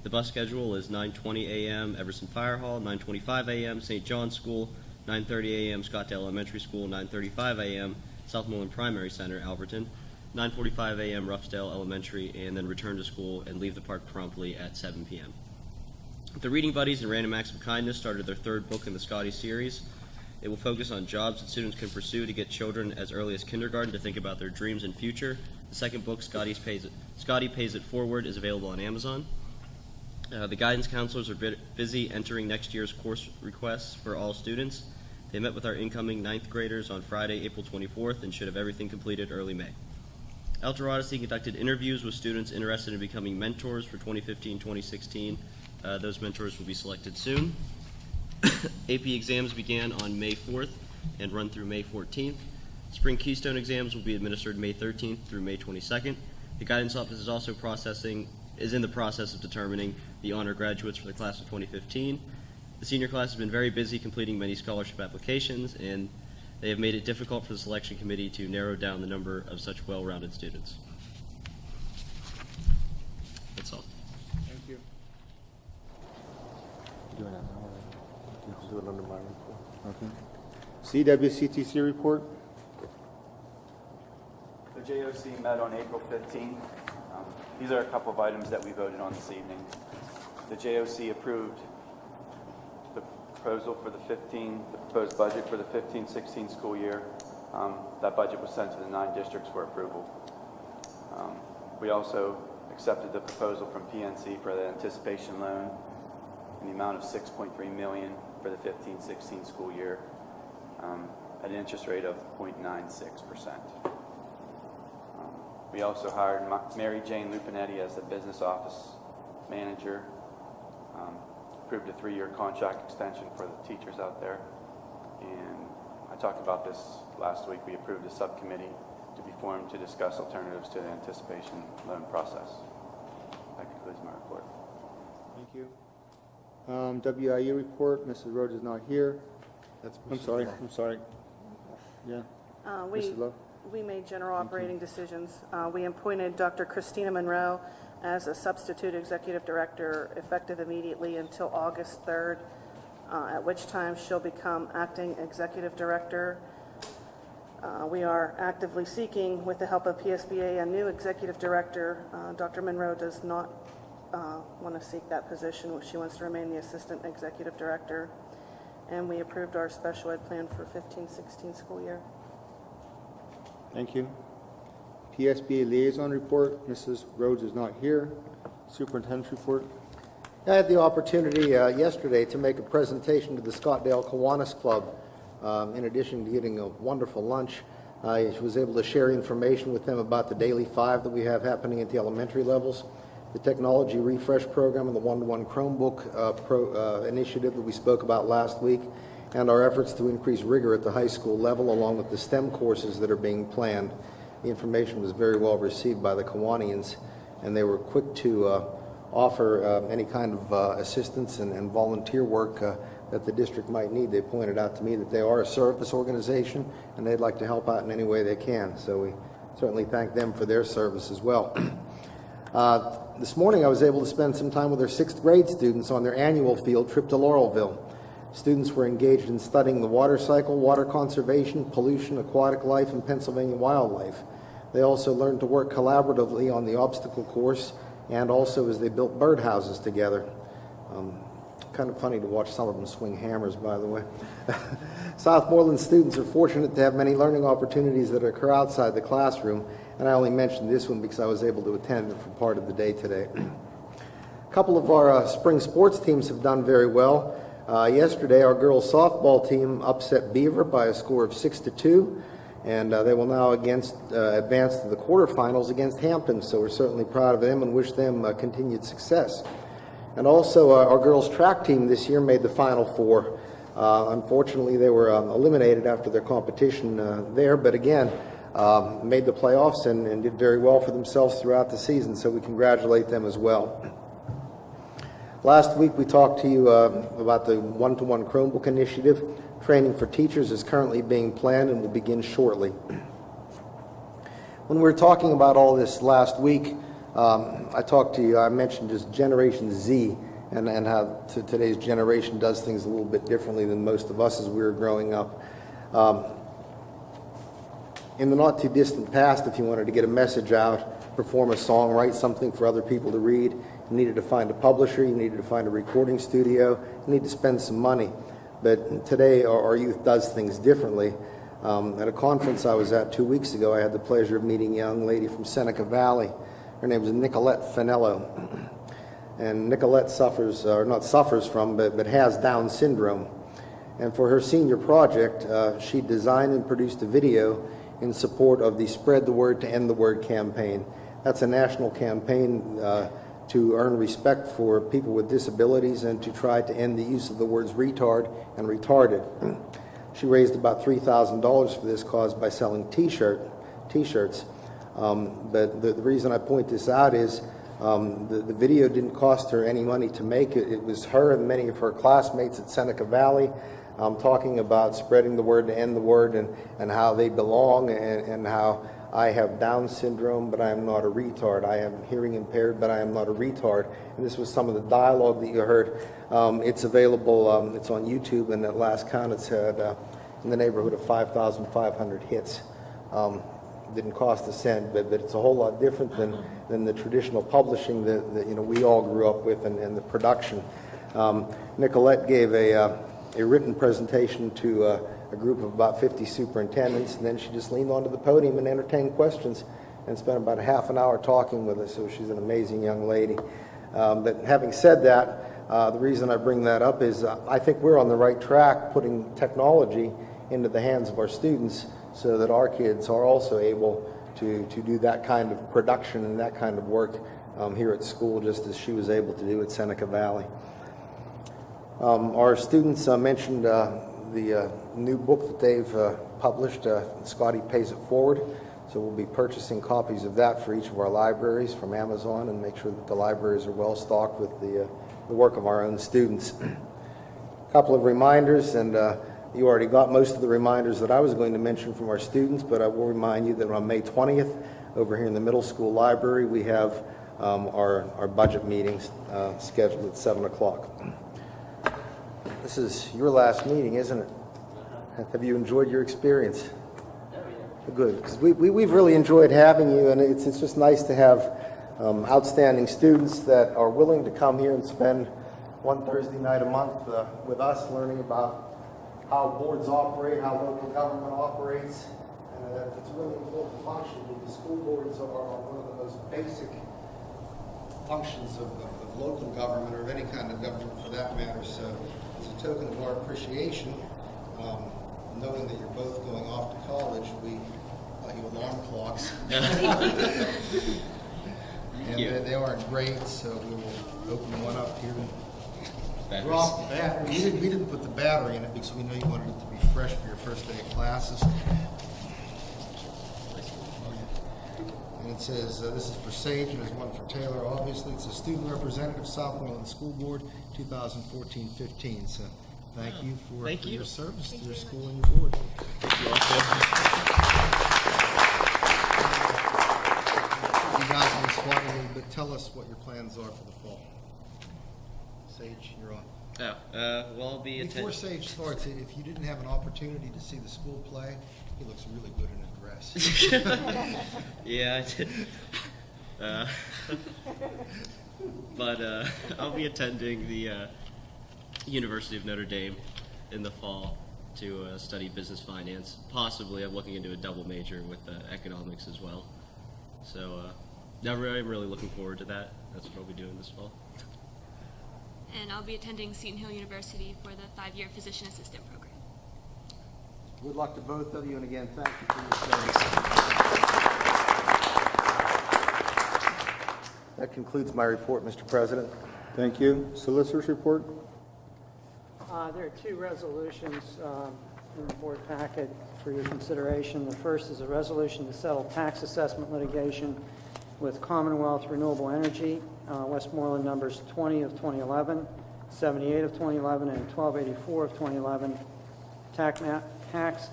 The bus schedule is 9:20 a.m. Everson Fire Hall, 9:25 a.m. St. John's School, 9:30 a.m. Scottsdale Elementary School, 9:35 a.m. Southmoreland Primary Center, Alberton, 9:45 a.m. Ruffsdale Elementary, and then return to school and leave the park promptly at 7 p.m. The Reading Buddies and Random Acts of Kindness started their third book in the Scotty series. It will focus on jobs that students can pursue to get children as early as kindergarten to think about their dreams and future. The second book, Scotty Pays It Forward, is available on Amazon. The guidance counselors are busy entering next year's course requests for all students. They met with our incoming 9th graders on Friday, April 24th, and should have everything completed early May. Outdoor Odyssey conducted interviews with students interested in becoming mentors for 2015-2016. Those mentors will be selected soon. AP exams began on May 4th and run through May 14th. Spring Keystone exams will be administered May 13th through May 22nd. The guidance office is also is in the process of determining the honor graduates for the class of 2015. The senior class has been very busy completing many scholarship applications, and they have made it difficult for the selection committee to narrow down the number of such well-rounded students. That's all. Thank you. Do it under my report. Okay. CWCTC report. The JOC met on April 15th. These are a couple of items that we voted on this evening. The JOC approved the proposal for the proposed budget for the 15-16 school year. That budget was sent to the 9 districts for approval. We also accepted the proposal from PNC for the anticipation loan in the amount of $6.3 million for the 15-16 school year at an interest rate of 0.96%. We also hired Mary Jane Lupinetti as the business office manager, approved a 3-year contract extension for the teachers out there, And I talked about this last week. We approved a subcommittee to be formed to discuss alternatives to the anticipation loan process. That concludes my report. Thank you. WIU report, Mrs. Rhodes is not here. I'm sorry. Yeah. Mrs. Love? We made general operating decisions. We appointed Dr. Christina Monroe as a substitute executive director effective immediately until August 3rd, at which time she'll become acting executive director. We are actively seeking, with the help of PSBA, a new executive director. Dr. Monroe does not want to seek that position. She wants to remain the assistant executive director. And we approved our special ed plan for 15-16 school year. Thank you. PSBA liaison report, Mrs. Rhodes is not here. Superintendent's report. I had the opportunity yesterday to make a presentation to the Scottdale Kiwanis Club. In addition to getting a wonderful lunch, I was able to share information with them about the Daily 5 that we have happening at the elementary levels, the technology refresh program, and the one-to-one Chromebook initiative that we spoke about last week, and our efforts to increase rigor at the high school level, along with the STEM courses that are being planned. The information was very well received by the Kiwanians, and they were quick to offer any kind of assistance and volunteer work that the district might need. They pointed out to me that they are a service organization, and they'd like to help out in any way they can. So we certainly thank them for their service as well. This morning I was able to spend some time with our 6th grade students on their annual field trip to Laurelville. Students were engaged in studying the water cycle, water conservation, pollution, aquatic life, and Pennsylvania wildlife. They also learned to work collaboratively on the obstacle course and also as they built birdhouses together. Kind of funny to watch some of them swing hammers, by the way. Southmoreland students are fortunate to have many learning opportunities that occur outside the classroom, and I only mentioned this one because I was able to attend it for part of the day today. A couple of our spring sports teams have done very well. Yesterday, our girls softball team upset Beaver by a score of 6-2, and they will now advance to the quarterfinals against Hampton. So we're certainly proud of them and wish them continued success. And also, our girls track team this year made the Final Four. Unfortunately, they were eliminated after their competition there, but again, made the playoffs and did very well for themselves throughout the season. So we congratulate them as well. Last week we talked to you about the one-to-one Chromebook initiative. Training for teachers is currently being planned and will begin shortly. When we were talking about all this last week, I mentioned just Generation Z and how today's generation does things a little bit differently than most of us as we were growing up. In the not too distant past, if you wanted to get a message out, perform a song, write something for other people to read, you needed to find a publisher, you needed to find a recording studio, you need to spend some money. But today our youth does things differently. At a conference I was at 2 weeks ago, I had the pleasure of meeting a young lady from Seneca Valley. Her name was Nicolette Finello. And Nicolette but has Down syndrome. And for her senior project, she designed and produced a video in support of the Spread the Word to End the Word campaign. That's a national campaign to earn respect for people with disabilities and to try to end the use of the words retard and retarded. She raised about $3,000 for this cause by selling T-shirts. But the reason I point this out is the video didn't cost her any money to make. It was her and many of her classmates at Seneca Valley talking about spreading the word to end the word and how they belong and how I have Down syndrome, but I am not a retard. I am hearing impaired, but I am not a retard. And this was some of the dialogue that you heard. It's available, it's on YouTube, and at last count it's had in the neighborhood of 5,500 hits. Didn't cost a cent, but it's a whole lot different than the traditional publishing that we all grew up with and the production. Nicolette gave a written presentation to a group of about 50 superintendents, and then she just leaned onto the podium and entertained questions and spent about a half an hour talking with us. So she's an amazing young lady. But having said that, the reason I bring that up is I think we're on the right track putting technology into the hands of our students so that our kids are also able to do that kind of production and that kind of work here at school, just as she was able to do at Seneca Valley. Our students mentioned the new book that they've published, Scotty Pays It Forward. So we'll be purchasing copies of that for each of our libraries from Amazon and make sure that the libraries are well stocked with the work of our own students. A couple of reminders, and you already got most of the reminders that I was going to mention from our students, but I will remind you that on May 20th, over here in the middle school library, we have our budget meetings scheduled at 7 o'clock. This is your last meeting, isn't it? Have you enjoyed your experience? Good, because we've really enjoyed having you, and it's just nice to have outstanding students that are willing to come here and spend one Thursday night a month with us, learning about how boards operate, how local government operates, and it's a really important function because school boards are one of the most basic functions of local government, or of any kind of government for that matter. So as a token of our appreciation, knowing that you're both going off to college, we bought you alarm clocks. And they are in grades, so we will open one up here. We're off the battery. We didn't put the battery in it because we know you wanted it to be fresh for your first day of classes. And it says, this is for Sage, and there's one for Taylor, obviously. It's a student representative, Southmoreland School Board, 2014-15. So thank you for your service to your school and your board. Thank you all. You guys on the spot a little bit. Tell us what your plans are for the fall. Sage, you're on. Well, I'll be Before Sage starts, if you didn't have an opportunity to see the school play, he looks really good in a dress. Yeah, I did. But I'll be attending the University of Notre Dame in the fall to study business finance. Possibly, I'm looking into a double major with economics as well. So I'm really looking forward to that. That's what I'll be doing this fall. And I'll be attending Seton Hill University for the 5-year physician assistant program. Good luck to both of you, and again, thank you for your service. That concludes my report, Mr. President. Thank you. Solicitor's report? There are two resolutions in the board packet for your consideration. The first is a resolution to settle tax assessment litigation with Commonwealth Renewable Energy, Westmoreland numbers 20 of 2011, 78 of 2011, and 1284 of 2011. Tax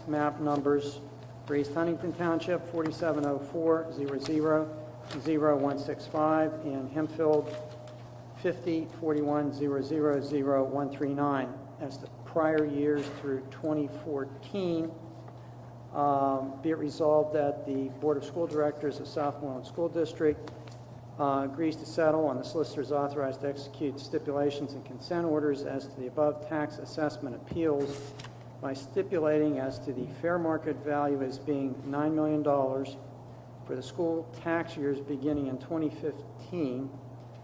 map numbers for East Huntington Township 4704-00-0165 and Hempfield 50-41-000-139 as the prior years through 2014. Be it resolved that the Board of School Directors of Southmoreland School District agrees to settle and the solicitor is authorized to execute stipulations and consent orders as to the above tax assessment appeals by stipulating as to the fair market value as being $9 million for the school tax years beginning in 2015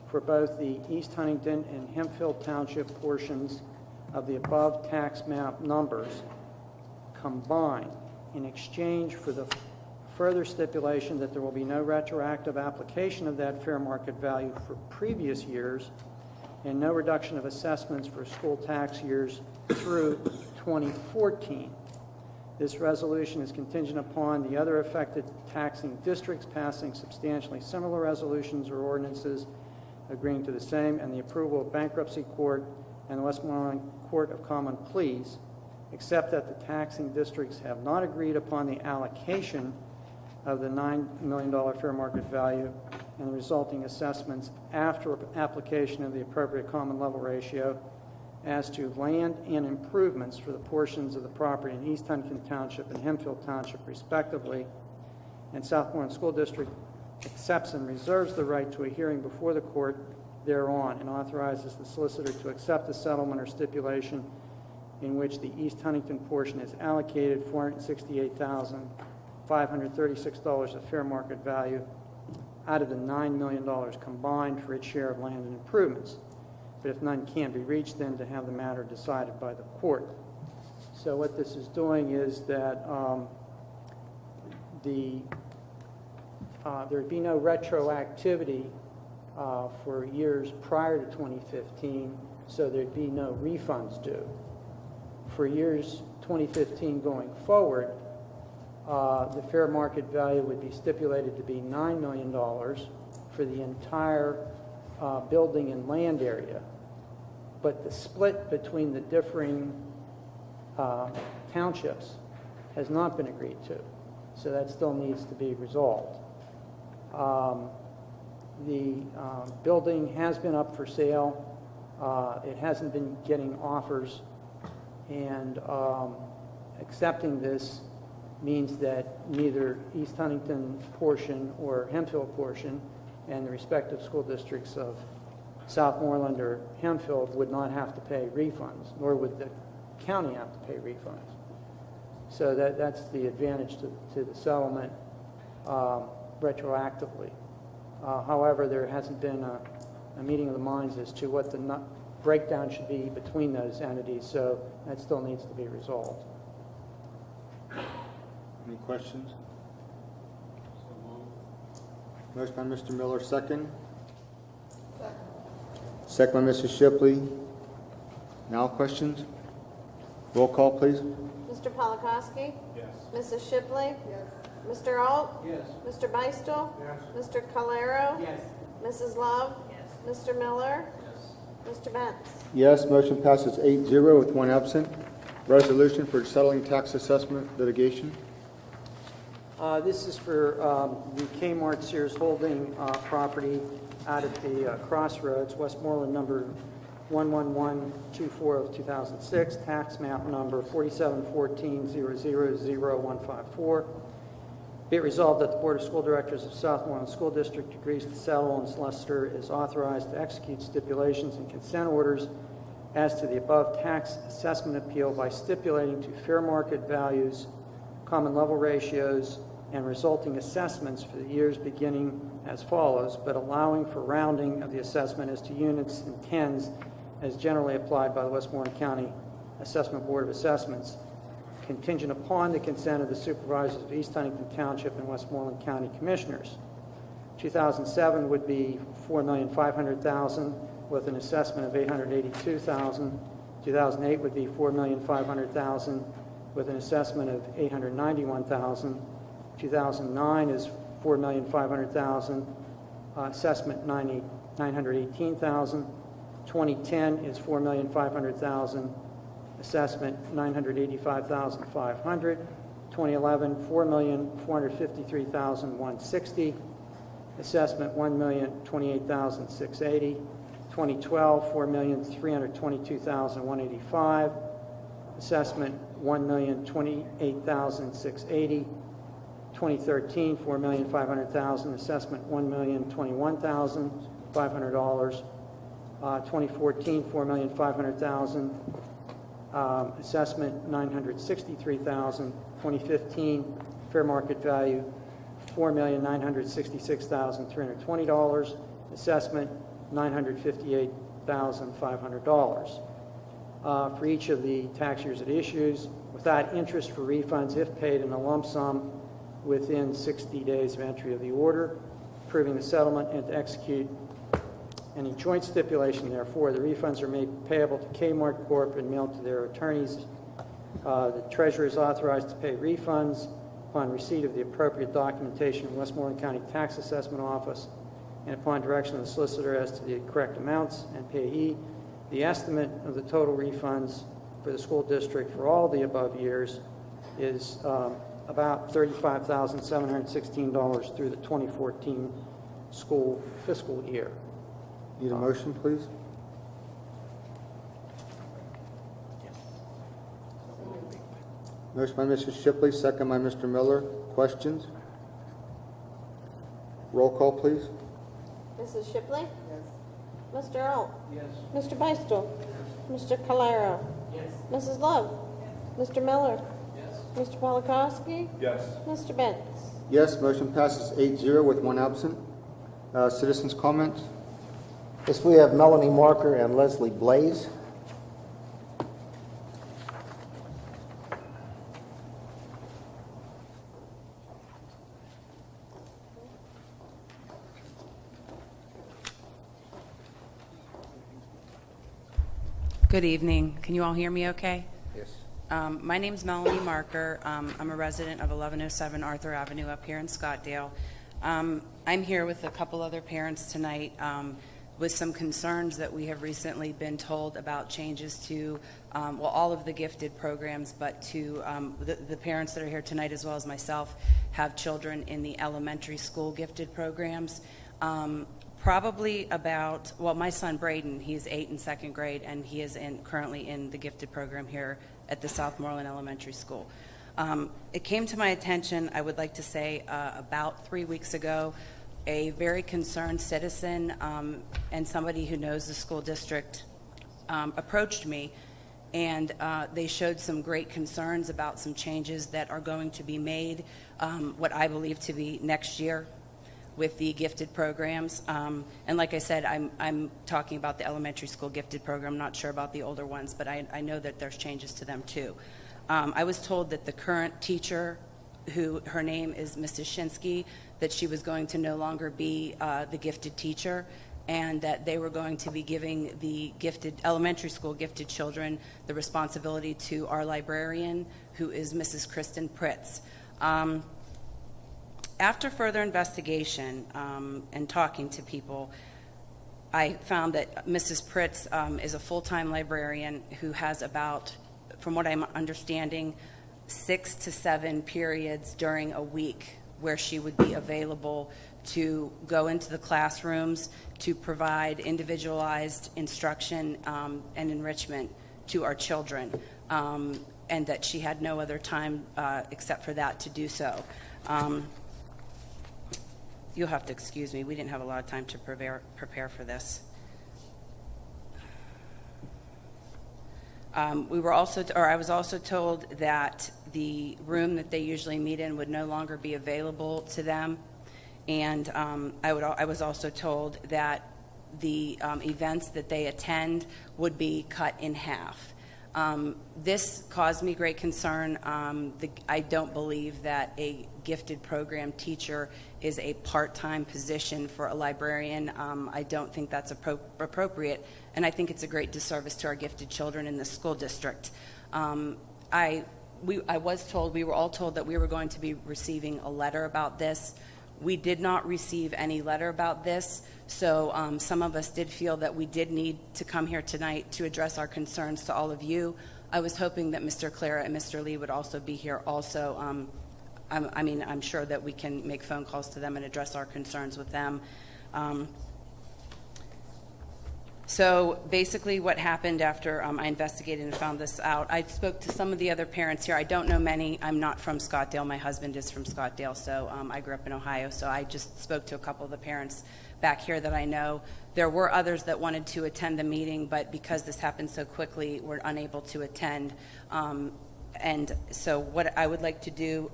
for both the East Huntington and Hempfield Township portions of the above tax map numbers combined, in exchange for the further stipulation that there will be no retroactive application of that fair market value for previous years and no reduction of assessments for school tax years through 2014. This resolution is contingent upon the other affected taxing districts passing substantially similar resolutions or ordinances agreeing to the same, and the approval of bankruptcy court and the Westmoreland Court of Common Pleas, except that the taxing districts have not agreed upon the allocation of the $9 million fair market value and the resulting assessments after application of the appropriate common level ratio as to land and improvements for the portions of the property in East Huntington Township and Hempfield Township respectively, and Southmoreland School District accepts and reserves the right to a hearing before the court thereon and authorizes the solicitor to accept the settlement or stipulation in which the East Huntington portion is allocated $468,536 of fair market value out of the $9 million combined for its share of land and improvements. But if none can be reached, then to have the matter decided by the court. So what this is doing is that there'd be no retroactivity for years prior to 2015, so there'd be no refunds due For years 2015 going forward, the fair market value would be stipulated to be $9 million for the entire building and land area. But the split between the differing townships has not been agreed to. So that still needs to be resolved. The building has been up for sale. It hasn't been getting offers, and accepting this means that neither East Huntington portion or Hempfield portion and the respective school districts of Southmoreland or Hempfield would not have to pay refunds, nor would the county have to pay refunds. So that's the advantage to the settlement retroactively. However, there hasn't been a meeting of the minds as to what the breakdown should be between those entities, so that still needs to be resolved. Any questions? Motion by Mr. Miller, second. Second by Mrs. Shipley. Now questions? Roll call, please. Mr. Polakowski? Yes. Mrs. Shipley? Yes. Mr. Alt? Yes. Mr. Beistel? Yes. Mr. Calero? Yes. Mrs. Love? Yes. Mr. Miller? Yes. Mr. Benz? Yes, motion passes 8-0 with one absent. Resolution for settling tax assessment litigation. This is for the Kmart Sears Holding property out at the Crossroads, Westmoreland number 11124 of 2006, tax map number 4714000154. Be it resolved that the Board of School Directors of Southmoreland School District agrees to settle and solicitor is authorized to execute stipulations and consent orders as to the above tax assessment appeal by stipulating to fair market values, common level ratios, and resulting assessments for the years beginning as follows, but allowing for rounding of the assessment as to units and tens as generally applied by the Westmoreland County Assessment Board of Assessments, contingent upon the consent of the supervisors of East Huntington Township and Westmoreland County Commissioners. 2007 would be $4,500,000 with an assessment of $882,000. 2008 would be $4,500,000 with an assessment of $891,000. 2009 is $4,500,000, assessment $918,000. 2010 is $4,500,000, assessment $985,500. 2011 $4,453,160, assessment $1,028,680. 2012 $4,322,185, assessment $1,028,680. 2013 $4,500,000, assessment $1,021,500. 2014 $4,500,000, assessment $963,000. 2015 fair market value $4,966,320, assessment $958,500 for each of the tax years at issues, without interest for refunds if paid in a lump sum within 60 days of entry of the order, approving the settlement and to execute any joint stipulation. Therefore, the refunds are made payable to Kmart Corp. And mailed to their attorneys. The treasurer is authorized to pay refunds upon receipt of the appropriate documentation from Westmoreland County Tax Assessment Office and upon direction of the solicitor as to the correct amounts and payee. The estimate of the total refunds for the school district for all the above years is about $35,716 through the 2014 school fiscal year. Need a motion, please? Motion by Mrs. Shipley, second by Mr. Miller. Questions? Roll call, please. Mrs. Shipley? Yes. Mr. Alt? Yes. Mr. Beistel? Yes. Mr. Calero? Yes. Mrs. Love? Yes. Mr. Miller? Yes. Mr. Polakowski? Yes. Mr. Benz? Yes, motion passes 8-0 with one absent. Citizens' comments? Yes, we have Melanie Marker and Leslie Blaze. Good evening. Can you all hear me okay? Yes. My name's Melanie Marker. I'm a resident of 1107 Arthur Avenue up here in Scottsdale. I'm here with a couple other parents tonight with some concerns that we have recently been told about changes to, all of the gifted programs, but to the parents that are here tonight, as well as myself, have children in the elementary school gifted programs. Probably about, my son Braden, he's 8 in second grade, and he is currently in the gifted program here at the Southmoreland Elementary School. It came to my attention, I would like to say, about 3 weeks ago. A very concerned citizen and somebody who knows the school district approached me, and they showed some great concerns about some changes that are going to be made, what I believe to be next year, with the gifted programs. And like I said, I'm talking about the elementary school gifted program. I'm not sure about the older ones, but I know that there's changes to them too. I was told that the current teacher, who her name is Mrs. Shinsky, that she was going to no longer be the gifted teacher, and that they were going to be giving the gifted elementary school gifted children the responsibility to our librarian, who is Mrs. Kristen Pritz. After further investigation and talking to people, I found that Mrs. Pritz is a full-time librarian who has about, from what I'm understanding, 6 to 7 periods during a week where she would be available to go into the classrooms to provide individualized instruction and enrichment to our children, and that she had no other time except for that to do so. You'll have to excuse me. We didn't have a lot of time to prepare for this. I was also told that the room that they usually meet in would no longer be available to them, and I was also told that the events that they attend would be cut in half. This caused me great concern. I don't believe that a gifted program teacher is a part-time position for a librarian. I don't think that's appropriate, and I think it's a great disservice to our gifted children in the school district. We were all told that we were going to be receiving a letter about this. We did not receive any letter about this, so some of us did feel that we did need to come here tonight to address our concerns to all of you. I was hoping that Mr. Clara and Mr. Lee would also be here also. I'm sure that we can make phone calls to them and address our concerns with them. So basically what happened after I investigated and found this out, I spoke to some of the other parents here. I don't know many. I'm not from Scottsdale. My husband is from Scottsdale, so I grew up in Ohio, so I just spoke to a couple of the parents back here that I know. There were others that wanted to attend the meeting, but because this happened so quickly, we're unable to attend. And so what I would like to do,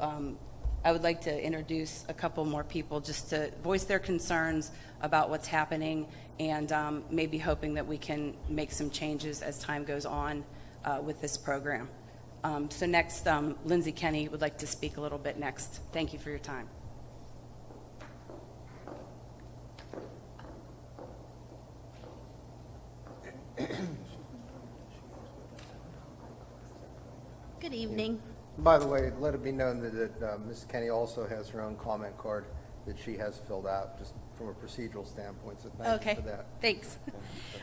I would like to introduce a couple more people just to voice their concerns about what's happening, and maybe hoping that we can make some changes as time goes on with this program. So next, Lindsay Kenny would like to speak a little bit next. Thank you for your time. Good evening. By the way, let it be known that Ms. Kenny also has her own comment card that she has filled out, just from a procedural standpoint, so thank you for that. Thanks.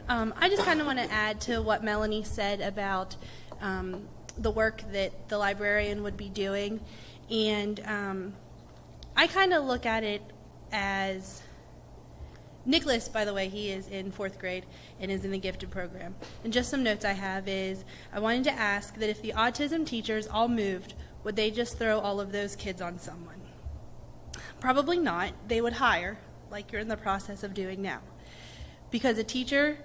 I just kind of want to add to what Melanie said about the work that the librarian would be doing, and I kind of look at it as Nicholas, by the way, he is in 4th grade and is in the gifted program. And just some notes I have is, I wanted to ask that if the autism teachers all moved, would they just throw all of those kids on someone? Probably not. They would hire, like you're in the process of doing now. Because a teacher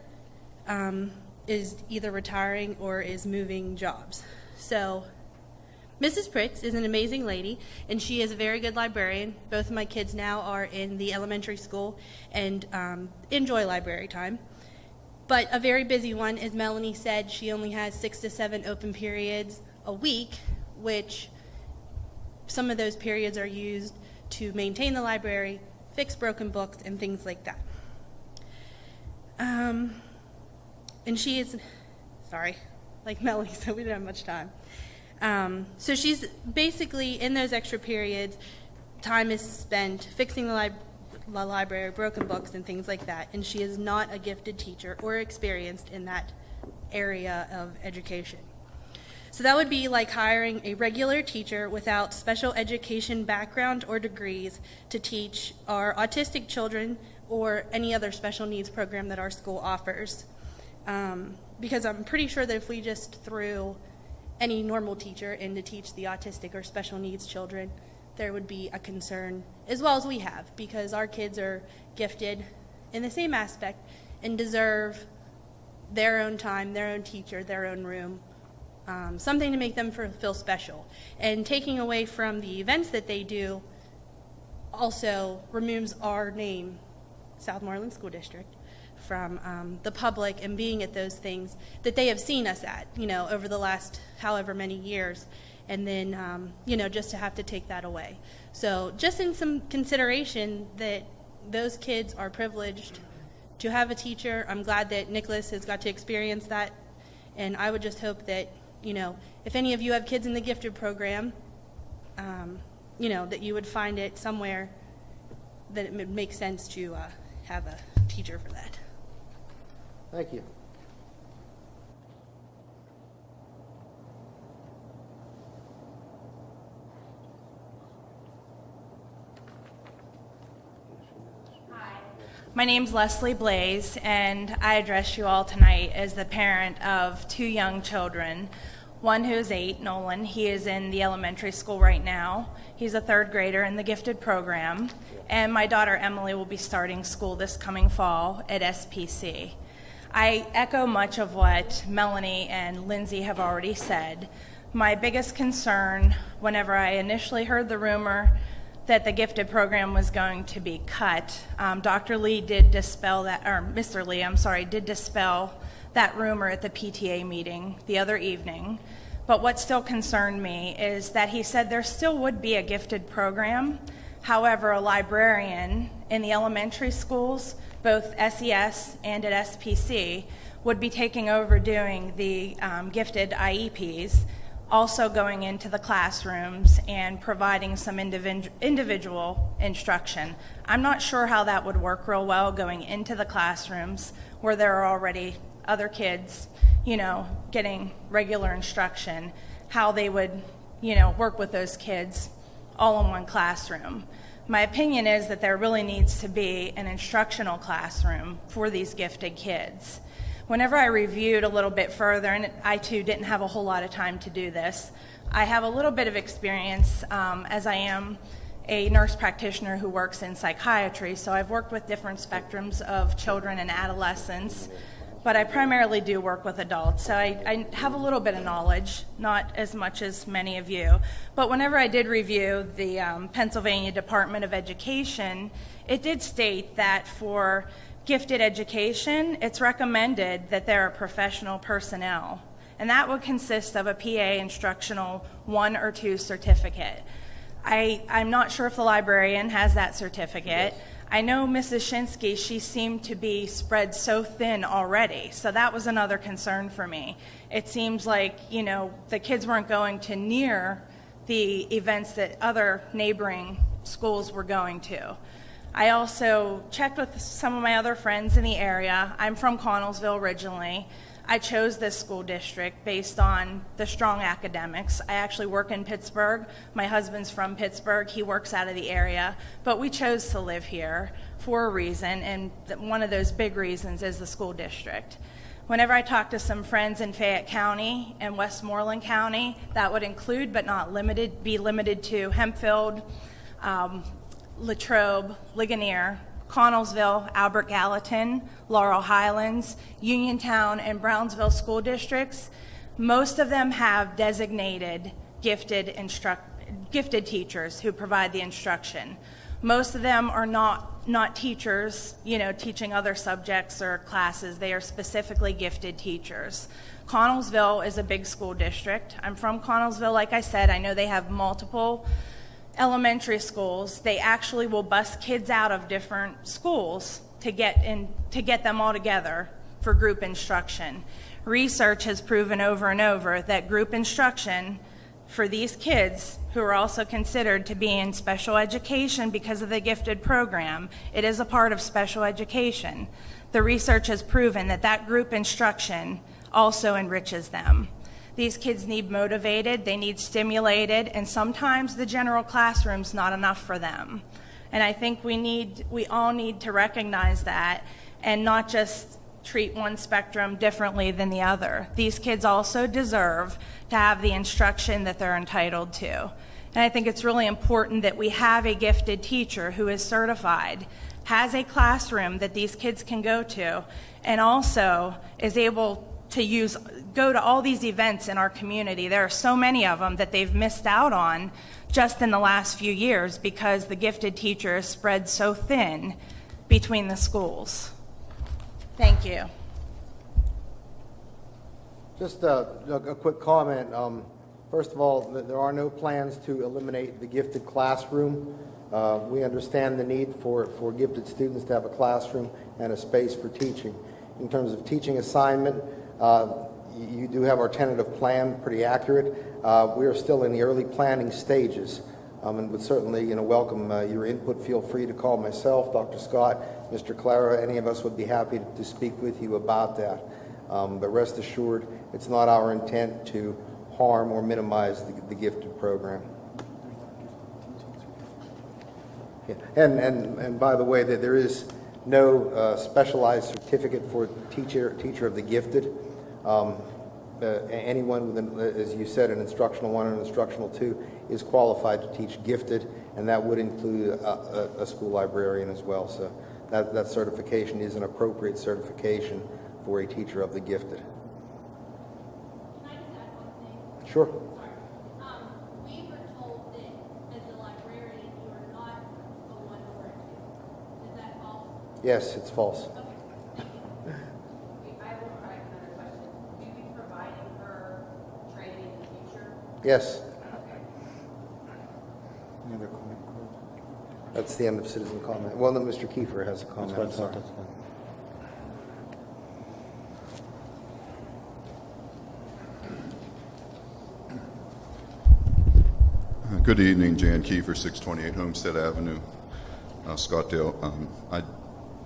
is either retiring or is moving jobs. So Mrs. Pritz is an amazing lady, and she is a very good librarian. Both of my kids now are in the elementary school and enjoy library time. But a very busy one, as Melanie said, she only has 6 to 7 open periods a week, which some of those periods are used to maintain the library, fix broken books, and things like that. And she is, sorry, like Melanie said, we didn't have much time. So she's basically, in those extra periods, time is spent fixing the library, broken books, and things like that. And she is not a gifted teacher or experienced in that area of education. So that would be like hiring a regular teacher without special education background or degrees to teach our autistic children or any other special needs program that our school offers. Because I'm pretty sure that if we just threw any normal teacher in to teach the autistic or special needs children, there would be a concern, as well as we have, because our kids are gifted in the same aspect and deserve their own time, their own teacher, their own room, something to make them feel special. And taking away from the events that they do also removes our name, Southmoreland School District, from the public and being at those things that they have seen us at, over the last however many years. And then, just to have to take that away. So just in some consideration that those kids are privileged to have a teacher. I'm glad that Nicholas has got to experience that. And I would just hope that, if any of you have kids in the gifted program, that you would find it somewhere that it would make sense to have a teacher for that. Thank you. My name's Leslie Blaze, and I address you all tonight as the parent of two young children. One who is 8, Nolan. He is in the elementary school right now. He's a 3rd grader in the gifted program. And my daughter Emily will be starting school this coming fall at SPC. I echo much of what Melanie and Lindsay have already said. My biggest concern whenever I initially heard the rumor that the gifted program was going to be cut, Dr. Lee did dispel that, or Mr. Lee, did dispel that rumor at the PTA meeting the other evening. But what still concerned me is that he said there still would be a gifted program. However, a librarian in the elementary schools, both SES and at SPC, would be taking over doing the gifted IEPs, also going into the classrooms and providing some individual instruction. I'm not sure how that would work real well going into the classrooms where there are already other kids, getting regular instruction, how they would, work with those kids all in one classroom. My opinion is that there really needs to be an instructional classroom for these gifted kids. Whenever I reviewed a little bit further, and I too didn't have a whole lot of time to do this, I have a little bit of experience as I am a nurse practitioner who works in psychiatry, so I've worked with different spectrums of children and adolescents, but I primarily do work with adults, so I have a little bit of knowledge, not as much as many of you. But whenever I did review the Pennsylvania Department of Education, it did state that for gifted education, it's recommended that there are professional personnel, and that would consist of a PA instructional 1 or 2 certificate. I'm not sure if the librarian has that certificate. Yes. I know Mrs. Shinsky, she seemed to be spread so thin already, so that was another concern for me. It seems like, the kids weren't going to near the events that other neighboring schools were going to. I also checked with some of my other friends in the area. I'm from Connellsville originally. I chose this school district based on the strong academics. I actually work in Pittsburgh. My husband's from Pittsburgh. He works out of the area. But we chose to live here for a reason, and one of those big reasons is the school district. Whenever I talk to some friends in Fayette County and Westmoreland County, that would include but not be limited to Hempfield, Latrobe, Ligonier, Connellsville, Albert Gallatin, Laurel Highlands, Uniontown, and Brownsville school districts. Most of them have designated gifted teachers who provide the instruction. Most of them are not teachers, teaching other subjects or classes. They are specifically gifted teachers. Connellsville is a big school district. I'm from Connellsville, like I said. I know they have multiple elementary schools. They actually will bus kids out of different schools to get them all together for group instruction. Research has proven over and over that group instruction for these kids who are also considered to be in special education because of the gifted program. It is a part of special education. The research has proven that that group instruction also enriches them. These kids need motivated, they need stimulated, and sometimes the general classroom's not enough for them. And I think we all need to recognize that and not just treat one spectrum differently than the other. These kids also deserve to have the instruction that they're entitled to. And I think it's really important that we have a gifted teacher who is certified, has a classroom that these kids can go to, and also is able to go to all these events in our community. There are so many of them that they've missed out on just in the last few years because the gifted teacher is spread so thin between the schools. Thank you. Just a quick comment. First of all, there are no plans to eliminate the gifted classroom. We understand the need for gifted students to have a classroom and a space for teaching. In terms of teaching assignment, you do have our tentative plan pretty accurate. We are still in the early planning stages, and would certainly welcome your input. Feel free to call myself, Dr. Scott, Mr. Clara. Any of us would be happy to speak with you about that. But rest assured, it's not our intent to harm or minimize the gifted program. Yeah. And by the way, that there is no specialized certificate for teacher of the gifted. Anyone with, as you said, an instructional 1 and an instructional 2 is qualified to teach gifted, and that would include a school librarian as well. So that certification is an appropriate certification for a teacher of the gifted. Can I just add one thing? Sure. Sorry. We were told that as a librarian, you are not a 1 or a 2. Is that false? Yes, it's false. Okay. I will try another question. Will you be providing her training in the future? Yes. Okay. Any other comment? That's the end of citizen comment. Well, then Mr. Kiefer has a comment. I'm sorry. Good evening, Jan Kiefer, 628 Homestead Avenue, Scottsdale.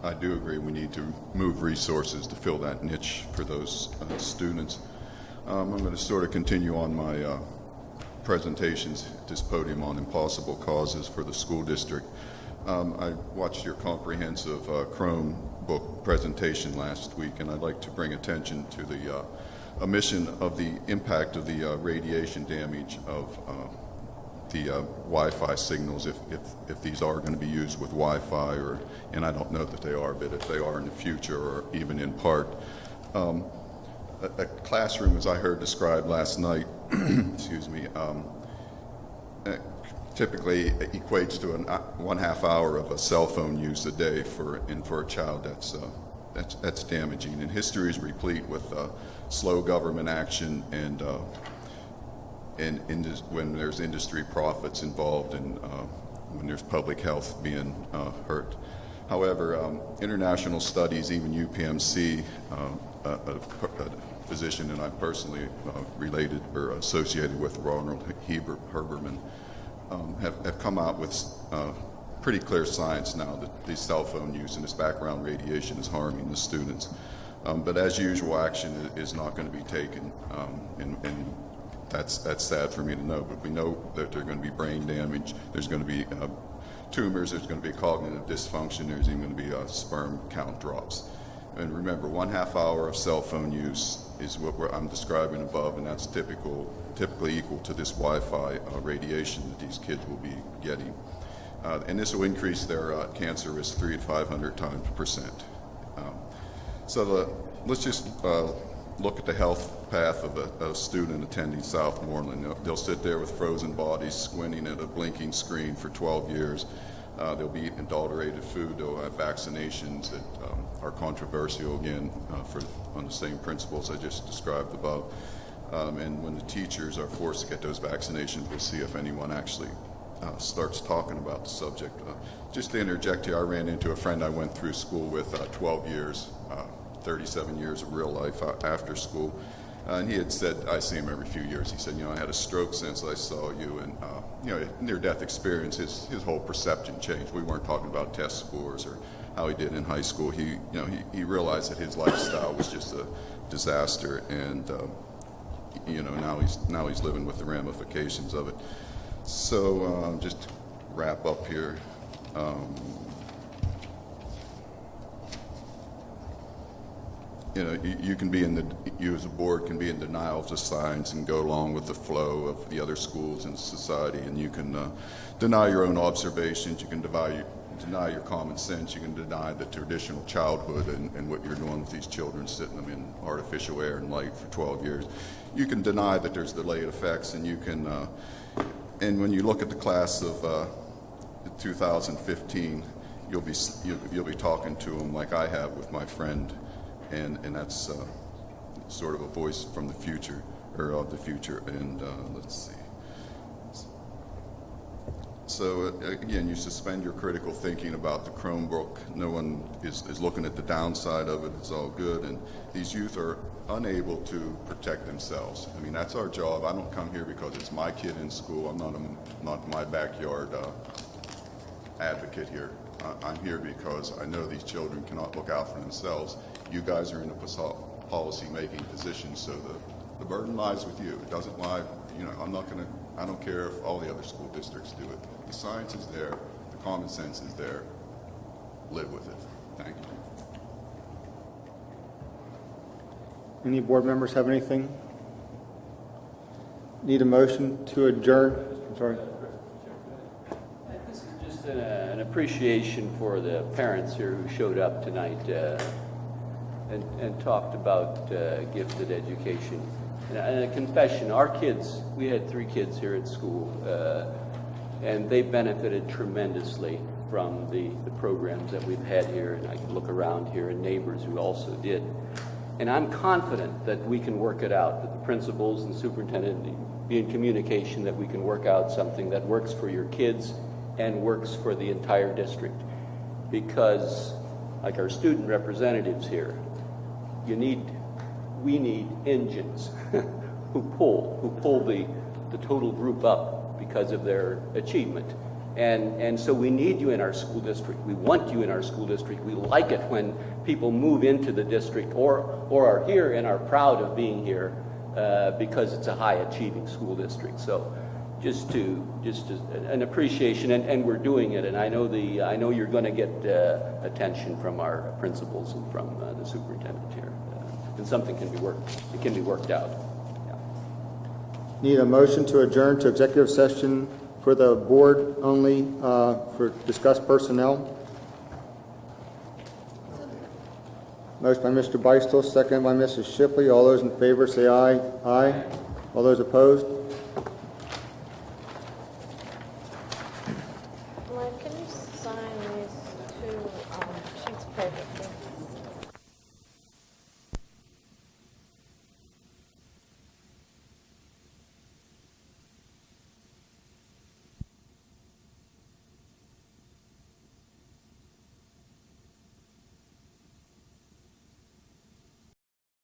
I do agree we need to move resources to fill that niche for those students. I'm going to sort of continue on my presentations at this podium on impossible causes for the school district. I watched your comprehensive Chromebook presentation last week, and I'd like to bring attention to the omission of the impact of the radiation damage of the Wi-Fi signals, if these are going to be used with Wi-Fi, and I don't know that they are, but if they are in the future or even in part. A classroom, as I heard described last night, excuse me, typically equates to 1/2 hour of a cell phone use a day for a child. That's damaging, and history is replete with slow government action and when there's industry profits involved and when there's public health being hurt. However, international studies, even UPMC, a physician and I personally related or associated with Ronald Herberman, have come out with pretty clear science now that the cell phone use and this background radiation is harming the students. But as usual, action is not going to be taken, and that's sad for me to know, but we know that there's going to be brain damage, there's going to be tumors, there's going to be cognitive dysfunction, there's even going to be sperm count drops. And remember, 1/2 hour of cell phone use is what I'm describing above, and that's typically equal to this Wi-Fi radiation that these kids will be getting. And this will increase their cancer risk 300 to 500 times percent. Let's just look at the health path of a student attending Southmoreland. They'll sit there with frozen bodies, squinting at a blinking screen for 12 years. They'll be eating adulterated food. They'll have vaccinations that are controversial, again, on the same principles I just described above. And when the teachers are forced to get those vaccinations, we'll see if anyone actually starts talking about the subject. Just to interject here, I ran into a friend I went through school with 12 years, 37 years of real life after school. And he had said, I see him every few years. He said, I had a stroke since I saw you. And, near-death experience, his whole perception changed. We weren't talking about test scores or how he did in high school. He realized that his lifestyle was just a disaster. And, now he's living with the ramifications of it. So just to wrap up here. You can be you as a board can be in denial of the science and go along with the flow of the other schools in society, and you can deny your own observations, you can deny your common sense, you can deny the traditional childhood and what you're doing with these children, sitting them in artificial air and light for 12 years. You can deny that there's delayed effects, and you can, and when you look at the class of 2015, you'll be talking to them like I have with my friend. And that's sort of a voice from the future, or of the future. And let's see. So again, you suspend your critical thinking about the Chromebook. No one is looking at the downside of it. It's all good. And these youth are unable to protect themselves. I mean, that's our job. I don't come here because it's my kid in school. I'm not my backyard advocate here. I'm here because I know these children cannot look out for themselves. You guys are in a policy-making position, so the burden lies with you. It doesn't lie, I don't care if all the other school districts do it. The science is there, the common sense is there. Live with it. Thank you. Any board members have anything? Need a motion to adjourn? I'm sorry. This is just an appreciation for the parents here who showed up tonight and talked about gifted education. And a confession, our kids, we had 3 kids here at school, and they benefited tremendously from the programs that we've had here, and I can look around here and neighbors who also did. And I'm confident that we can work it out, that the principals and superintendent be in communication, that we can work out something that works for your kids and works for the entire district. Because, like our student representatives here, we need engines who pull the total group up because of their achievement. And so we need you in our school district. We want you in our school district. We like it when people move into the district or are here and are proud of being here because it's a high achieving school district. So just an appreciation, and we're doing it. And I know you're going to get attention from our principals and from the superintendent here. And something can be worked out. Yeah. Need a motion to adjourn to executive session for the board only for discuss personnel. Motion by Mr. Beistel, second by Mrs. Shipley. All those in favor say aye. Aye. All those opposed? Mike, can you sign these 2 sheets of paper, please?